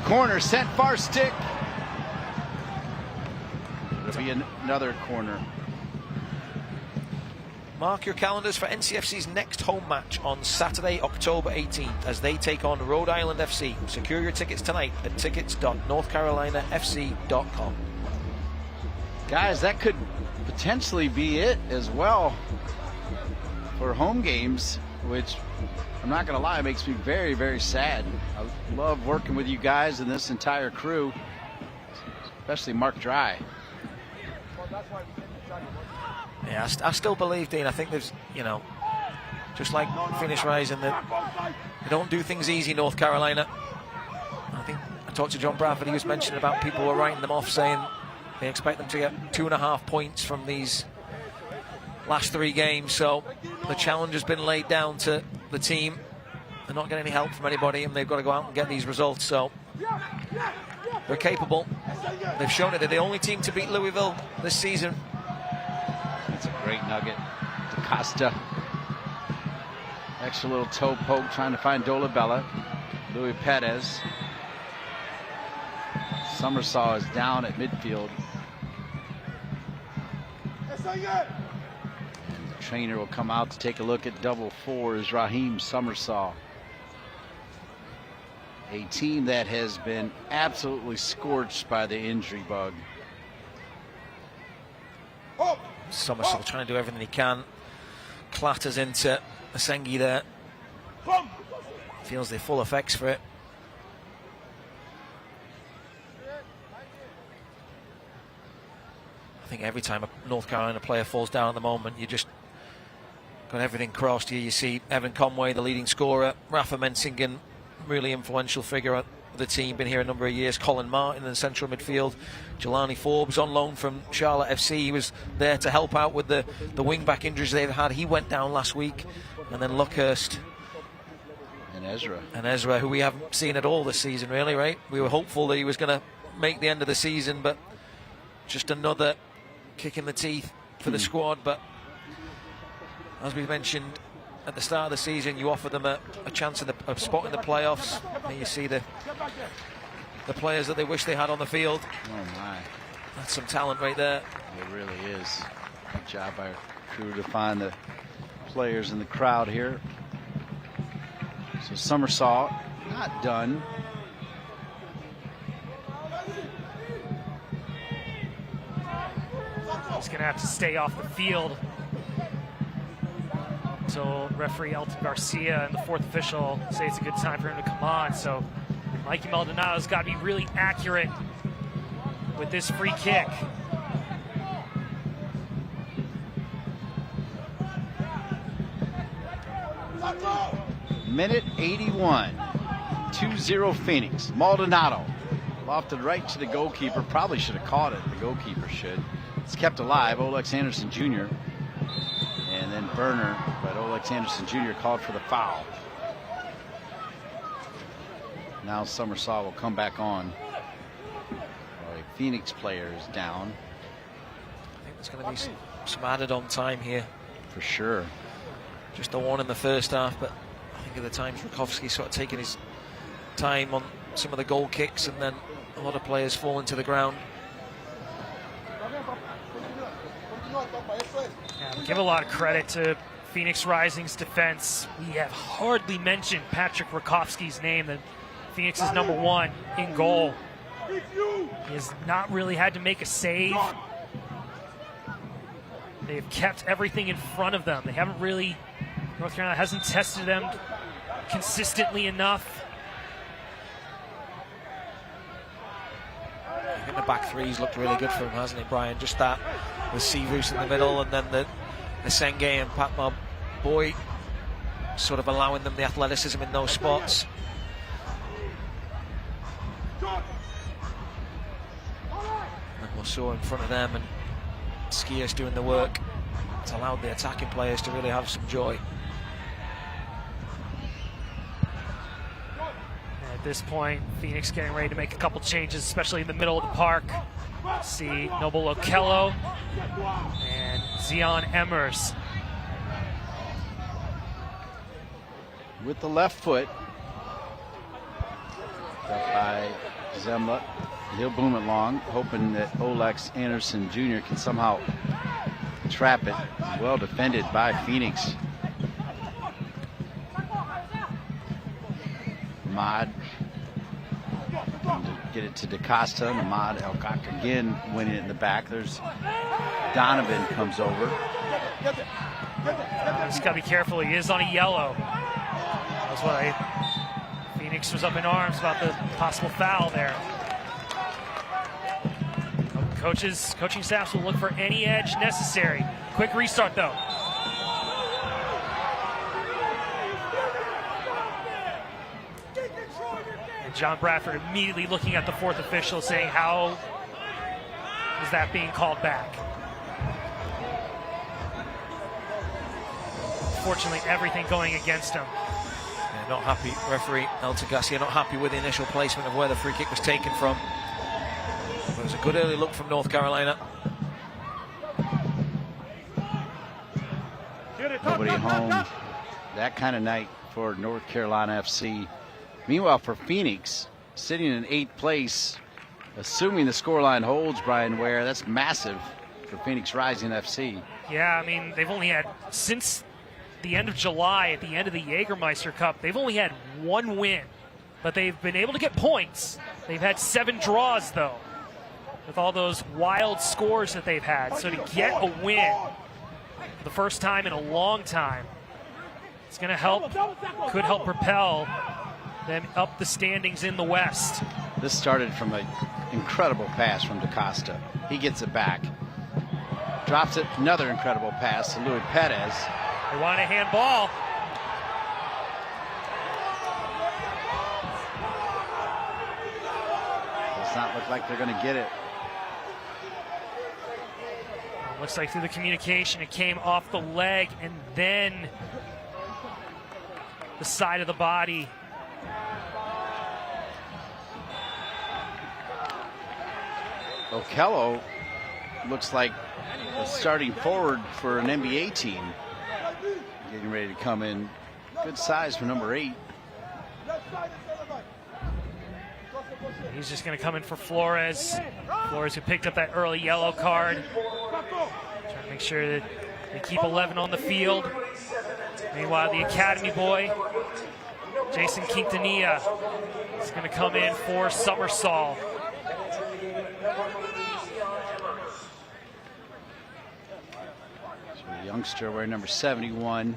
Corner sent far stick. It'll be another corner. Mark your calendars for NCFC's next home match on Saturday, October 18th, as they take on Rhode Island FC. Secure your tickets tonight at tickets.northcarolinafc.com. Guys, that could potentially be it as well for home games, which I'm not going to lie, makes me very, very sad. I love working with you guys and this entire crew, especially Mark Dry. Yeah, I still believe, Dean. I think there's, you know, just like Phoenix Rising, that they don't do things easy, North Carolina. I think I talked to John Bradford. He was mentioning about people were writing them off, saying they expect them to get 2.5 points from these last 3 games. So the challenge has been laid down to the team. They're not getting any help from anybody, and they've got to go out and get these results. So they're capable. They've shown it. They're the only team to beat Louisville this season. That's a great nugget. DaCosta. Extra little toe poke trying to find Dolabella. Louis Perez. Summersaw is down at midfield. And the trainer will come out to take a look at double 4 is Raheem Summersaw. A team that has been absolutely scorched by the injury bug. Summersaw trying to do everything he can. Clatters into Asengi there. Feels the full effects for it. I think every time a North Carolina player falls down at the moment, you just got everything crossed here. You see Evan Conway, the leading scorer. Rafa Mensingen, really influential figure of the team, been here a number of years. Colin Martin in central midfield. Jelani Forbes on loan from Charlotte FC. He was there to help out with the wing-back injuries they've had. He went down last week. And then Luckhurst. And Ezra, who we haven't seen at all this season, really, right? We were hopeful that he was going to make the end of the season, but just another kick in the teeth for the squad. But as we mentioned at the start of the season, you offer them a chance of a spot in the playoffs, and you see the players that they wish they had on the field. Oh my, that's some talent right there. It really is. Good job by our crew to find the players in the crowd here. So Summersaw not done. He's going to have to stay off the field until referee Elton Garcia and the 4th official say it's a good time for him to come on. So Mikey Maldonado's got to be really accurate with this free kick. Minute 81. 2-0 Phoenix. Maldonado lofted right to the goalkeeper. Probably should have caught it. The goalkeeper should. It's kept alive. Olex Anderson Jr. And then Burner, but Olex Anderson Jr. called for the foul. Now Summersaw will come back on. A Phoenix player is down. I think there's going to be some added on time here. For sure. Just the one in the first half, but I think at the times Rakowski sort of taking his time on some of the goal kicks, and then a lot of players falling to the ground. Yeah, we give a lot of credit to Phoenix Rising's defense. We have hardly mentioned Patrick Rakowski's name, that Phoenix is #1 in goal. He has not really had to make a save. They've kept everything in front of them. They haven't really, North Carolina hasn't tested them consistently enough. I think the back three's looked really good for him, hasn't it, Brian? Just that with Searoos in the middle, and then the Senge and Patma Boy sort of allowing them the athleticism in those spots. And Mossor in front of them, and Skiers doing the work. It's allowed the attacking players to really have some joy. At this point, Phoenix getting ready to make a couple changes, especially in the middle of the park. See Noble Okello and Zion Emmers. With the left foot. Up by Zemla. He'll boom it long, hoping that Olex Anderson Jr. can somehow trap it. Well defended by Phoenix. Ahmad. Get it to DaCosta. Ahmad Elkak again winning it in the back. There's Donovan comes over. Just got to be careful. He is on a yellow. That's why Phoenix was up in arms about the possible foul there. Coaching staffs will look for any edge necessary. Quick restart, though. And John Bradford immediately looking at the fourth official saying, how is that being called back? Fortunately, everything going against him. Yeah, not happy, referee El Tagasia, not happy with the initial placement of where the free kick was taken from. But it was a good early look from North Carolina. Nobody home. That kind of night for North Carolina FC. Meanwhile, for Phoenix, sitting in 8th place, assuming the scoreline holds, Brian Ware, that's massive for Phoenix Rising FC. Yeah, I mean, they've only had, since the end of July, at the end of the Jägermeister Cup, they've only had 1 win, but they've been able to get points. They've had 7 draws, though, with all those wild scores that they've had. So to get a win for the first time in a long time, it's going to help, could help propel them up the standings in the West. This started from an incredible pass from DaCosta. He gets it back. Drops it, another incredible pass to Luis Perez. They want a handball. Does not look like they're going to get it. Looks like through the communication, it came off the leg and then the side of the body. Okello looks like the starting forward for an NBA team. Getting ready to come in. Good size for number 8. He's just going to come in for Flores. Flores who picked up that early yellow card. Trying to make sure that they keep 11 on the field. Meanwhile, the Academy boy, Jason Quintanilla, is going to come in for Summersall. So a youngster wearing number 71.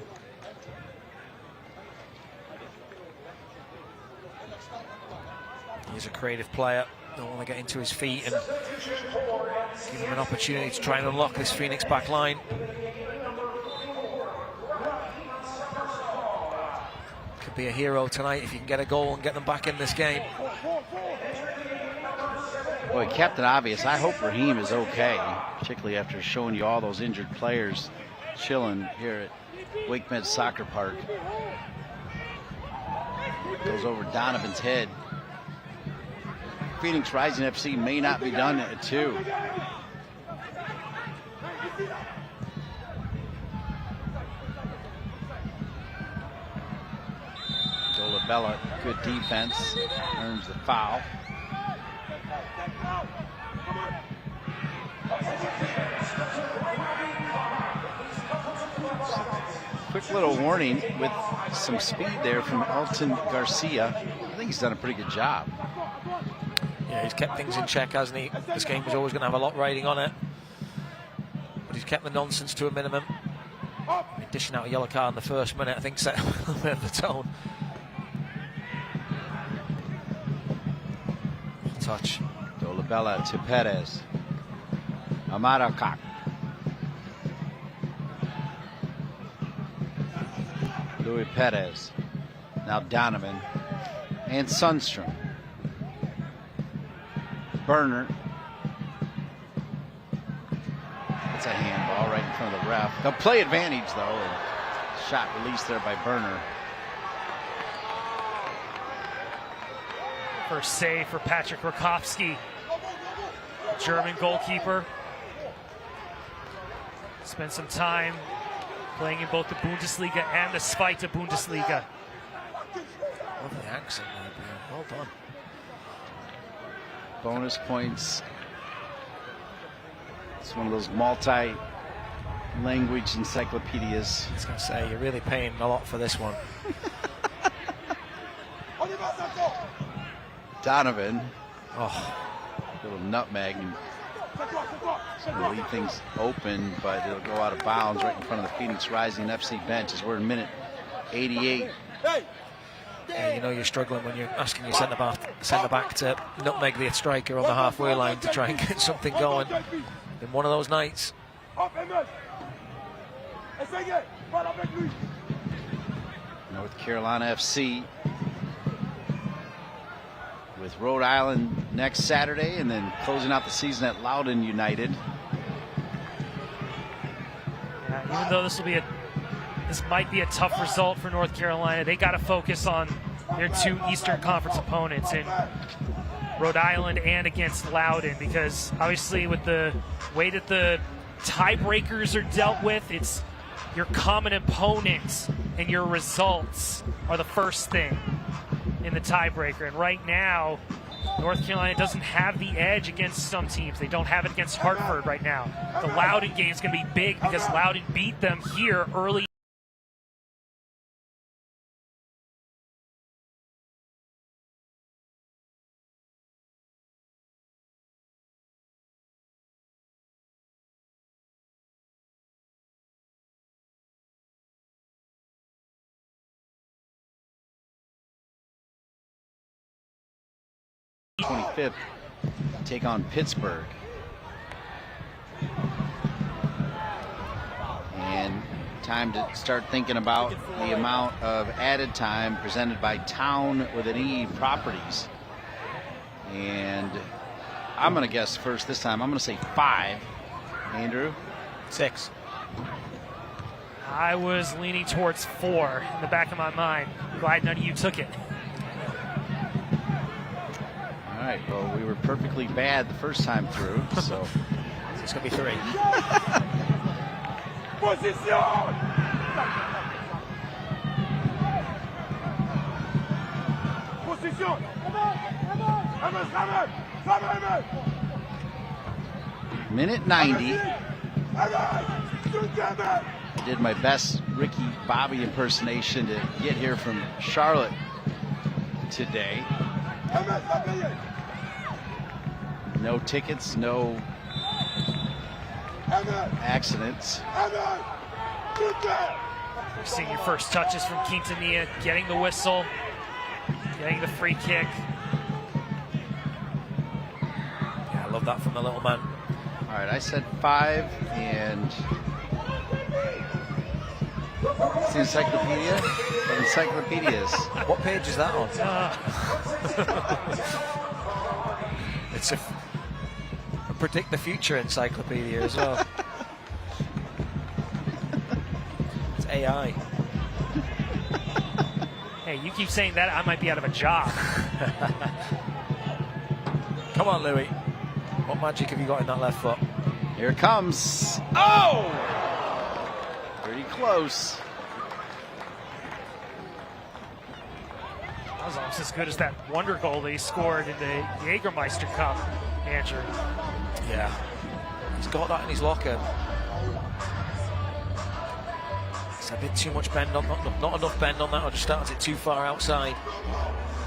He's a creative player. Don't want to get into his feet and give him an opportunity to try and unlock this Phoenix back line. Could be a hero tonight if you can get a goal and get them back in this game. Boy, Captain Obvious, I hope Raheem is okay, particularly after showing you all those injured players chilling here at Wake Med Soccer Park. Goes over Donovan's head. Phoenix Rising FC may not be done at 2. Dolabella, good defense, earns the foul. Quick little warning with some speed there from Alton Garcia. I think he's done a pretty good job. Yeah, he's kept things in check, hasn't he? This game was always going to have a lot riding on it. But he's kept the nonsense to a minimum. Dishing out a yellow card in the first minute, I think, set a little bit of the tone. Touch. Dolabella to Perez. Amarakak. Luis Perez. Now Donovan. And Sundstrom. Burner. That's a handball right in front of the ref. They'll play advantage, though. And shot released there by Burner. First save for Patrick Rakowski, German goalkeeper. Spent some time playing in both the Bundesliga and the Zweite Bundesliga. Lovely accent there, Brian. Well done. Bonus points. It's one of those multi-language encyclopedias. I was going to say, you're really paying a lot for this one. Donovan. Oh, little nutmeg. And It's going to leave things open, but it'll go out of bounds right in front of the Phoenix Rising FC bench as we're in minute 88. Yeah, you know you're struggling when you're asking your centre back to nutmeg the striker on the halfway line to try and get something going. In one of those nights. North Carolina FC with Rhode Island next Saturday, and then closing out the season at Loudoun United. Yeah, even though this might be a tough result for North Carolina, they got to focus on their two Eastern Conference opponents in Rhode Island and against Loudoun, because obviously with the way that the tiebreakers are dealt with, it's your common opponents and your results are the first thing in the tiebreaker. And right now, North Carolina doesn't have the edge against some teams. They don't have it against Hartford right now. The Loudoun game is going to be big because Loudoun beat them here early. Take on Pittsburgh. And time to start thinking about the amount of added time presented by Town with an E Properties. And I'm going to guess first this time. I'm going to say 5. Andrew? 6. I was leaning towards 4 in the back of my mind. Glad none of you took it. All right, well, we were perfectly bad the first time through, so it's going to be 3. Position! Position! Minute 90. I did my best Ricky Bobby impersonation to get here from Charlotte today. No tickets, no accidents. You're seeing your first touches from Quintanilla, getting the whistle, getting the free kick. Yeah, I love that from the little man. All right, I said 5, and it's the encyclopedia of encyclopedias. What page is that on? It's a predict the future encyclopedia as well. It's AI. Hey, you keep saying that, I might be out of a job. Come on, Louis. What magic have you got in that left foot? Here it comes. Oh! Pretty close. That was almost as good as that wonder goal they scored in the Jägermeister Cup, Andrew. Yeah. He's got that in his locker. It's a bit too much bend on, not enough bend on that, or just started it too far outside.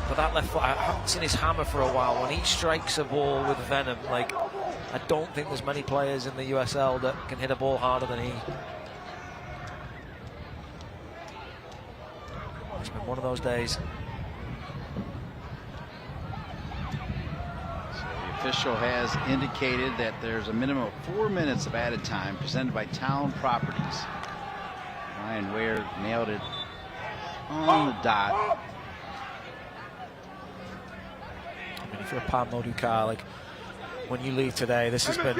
But that left foot, I haven't seen his hammer for a while. When he strikes a ball with venom, like, I don't think there's many players in the USL that can hit a ball harder than he. It's been one of those days. Official has indicated that there's a minimum of 4 minutes of added time presented by Town Properties. Ryan Ware nailed it on the dot. I mean, if you're a Pam Moduka, like, when you leave today, this has been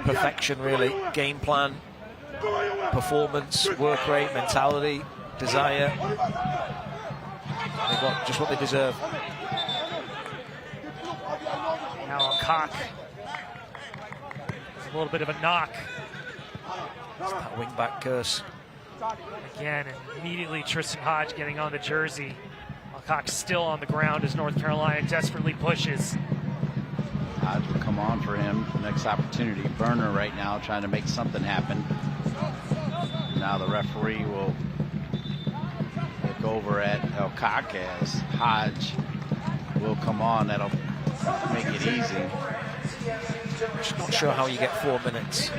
perfection, really. Game plan, performance, work rate, mentality, desire. They got just what they deserve. Now a cock. It's a little bit of a knock. It's that wing-back curse. Again, and immediately Tristan Hodge getting on the jersey. Alcock's still on the ground as North Carolina desperately pushes. Hodge will come on for him. Next opportunity. Burner right now trying to make something happen. Now the referee will look over at Alcock as Hodge will come on. That'll make it easy. Just not sure how you get 4 minutes.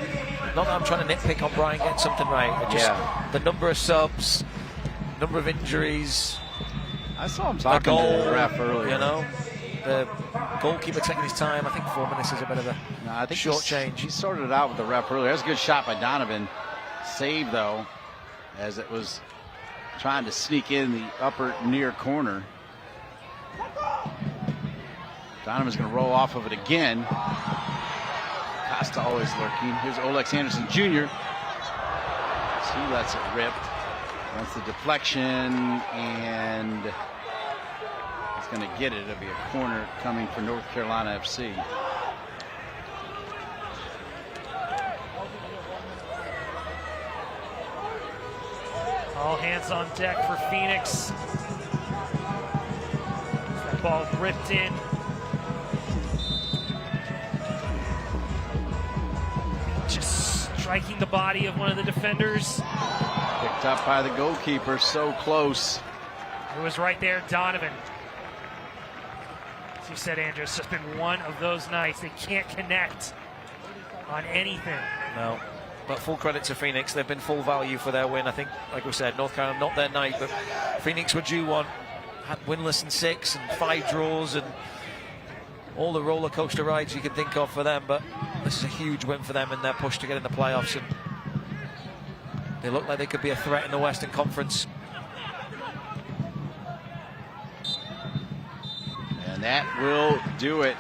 Not that I'm trying to nitpick on Brian getting something right, but just the number of subs, number of injuries. I saw him talking to the ref earlier. You know, the goalkeeper taking his time. I think 4 minutes is a bit of a short change. He sorted it out with the ref earlier. That's a good shot by Donovan. Save, though, as it was trying to sneak in the upper near corner. Donovan's going to roll off of it again. Costa always lurking. Here's Olex Anderson Jr. He lets it rip. That's the deflection, and he's going to get it. It'll be a corner coming for North Carolina FC. All hands on deck for Phoenix. That ball ripped in. Just striking the body of one of the defenders. Picked up by the goalkeeper, so close. It was right there, Donovan. As you said, Andrew, it's just been one of those nights. They can't connect on anything. No. But full credit to Phoenix. They've been full value for their win. I think, like we said, North Carolina, not their night, but Phoenix were due one. Had winless in 6 and 5 draws and all the roller coaster rides you can think of for them. But this is a huge win for them in their push to get in the playoffs. And they look like they could be a threat in the Western Conference. And that will do it.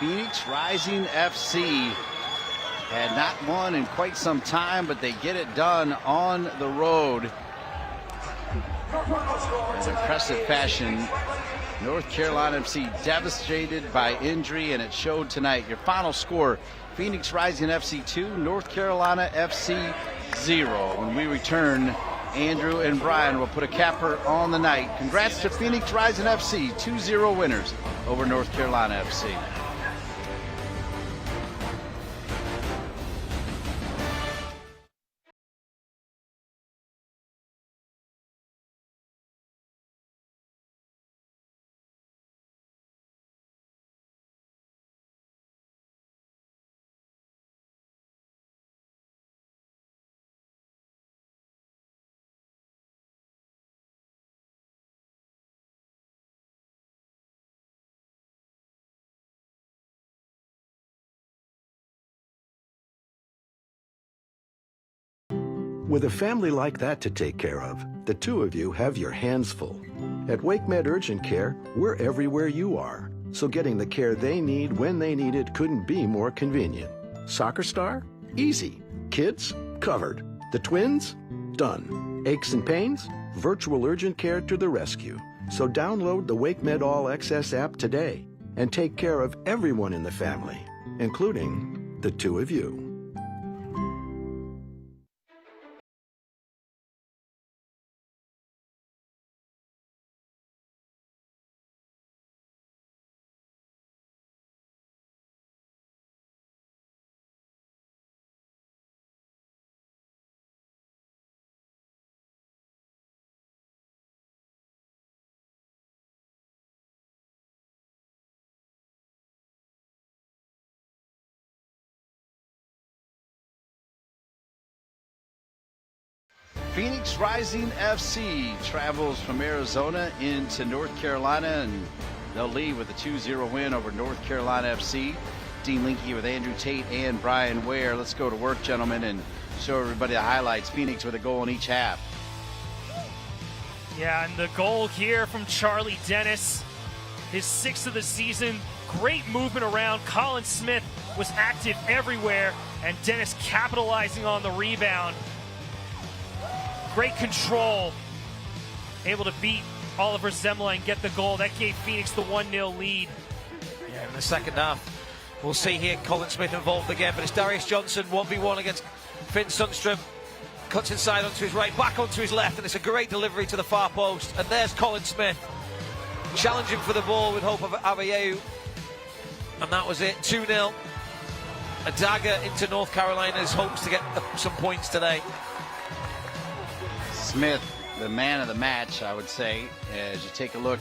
Phoenix Rising FC had not won in quite some time, but they get it done on the road. In impressive fashion. North Carolina FC devastated by injury, and it showed tonight. Your final score, Phoenix Rising FC 2, North Carolina FC 0. When we return, Andrew and Brian will put a capper on the night. Congrats to Phoenix Rising FC, 2-0 winners over North Carolina FC. With a family like that to take care of, the two of you have your hands full. At WakeMed Urgent Care, we're everywhere you are, so getting the care they need when they need it couldn't be more convenient. Soccer star? Easy. Kids? Covered. The twins? Done. Aches and pains? Virtual urgent care to the rescue. So download the WakeMed All Access app today and take care of everyone in the family, including the two of you. Phoenix Rising FC travels from Arizona into North Carolina, and they'll lead with a 2-0 win over North Carolina FC. Dean Linke with Andrew Tate and Brian Ware. Let's go to work, gentlemen, and show everybody the highlights. Phoenix with a goal in each half. Yeah, and the goal here from Charlie Dennis, his 6th of the season. Great movement around. Colin Smith was active everywhere, and Dennis capitalizing on the rebound. Great control, able to beat Oliver Zemla and get the goal. That gave Phoenix the 1-0 lead. Yeah, in the second half, we'll see here Colin Smith involved again, but it's Darius Johnson 1v1 against Finn Sundstrom. Cuts inside onto his right, back onto his left, and it's a great delivery to the far post. And there's Colin Smith challenging for the ball with hope of Abayeu. And that was it, 2-0. A dagger into North Carolina's hopes to get some points today. Smith, the man of the match, I would say, as you take a look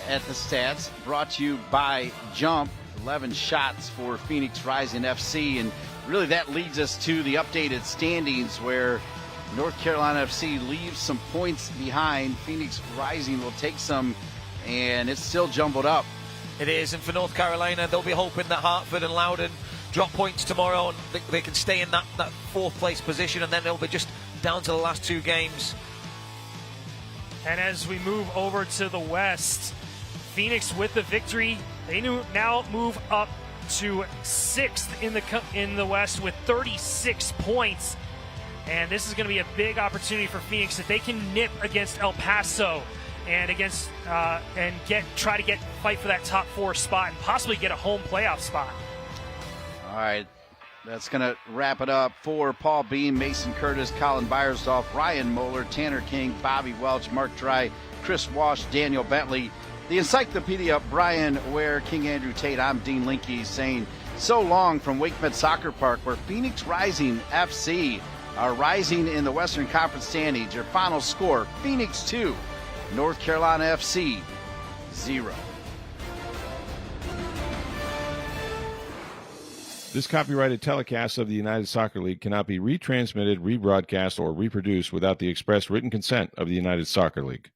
at the stats. Brought to you by Jump. 11 shots for Phoenix Rising FC. And really that leads us to the updated standings where North Carolina FC leaves some points behind. Phoenix Rising will take some, and it's still jumbled up. It is, and for North Carolina, they'll be hoping that Hartford and Loudoun drop points tomorrow and they can stay in that fourth place position, and then they'll be just down to the last 2 games. And as we move over to the West, Phoenix with the victory, they now move up to 6th in the West with 36 points. And this is going to be a big opportunity for Phoenix if they can nip against El Paso and against try to fight for that top 4 spot and possibly get a home playoff spot. All right, that's going to wrap it up for Paul Beam, Mason Curtis, Colin Byersdorf, Ryan Moeller, Tanner King, Bobby Welch, Mark Dry, Chris Walsh, Daniel Bentley, the Encyclopedia, Brian Ware, King Andrew Tate. I'm Dean Linke saying so long from WakeMed Soccer Park, where Phoenix Rising FC are rising in the Western Conference standings. Your final score, Phoenix 2, North Carolina FC 0. This copyrighted telecast of the United Soccer League cannot be retransmitted, rebroadcast, or reproduced without the express written consent of the United Soccer League.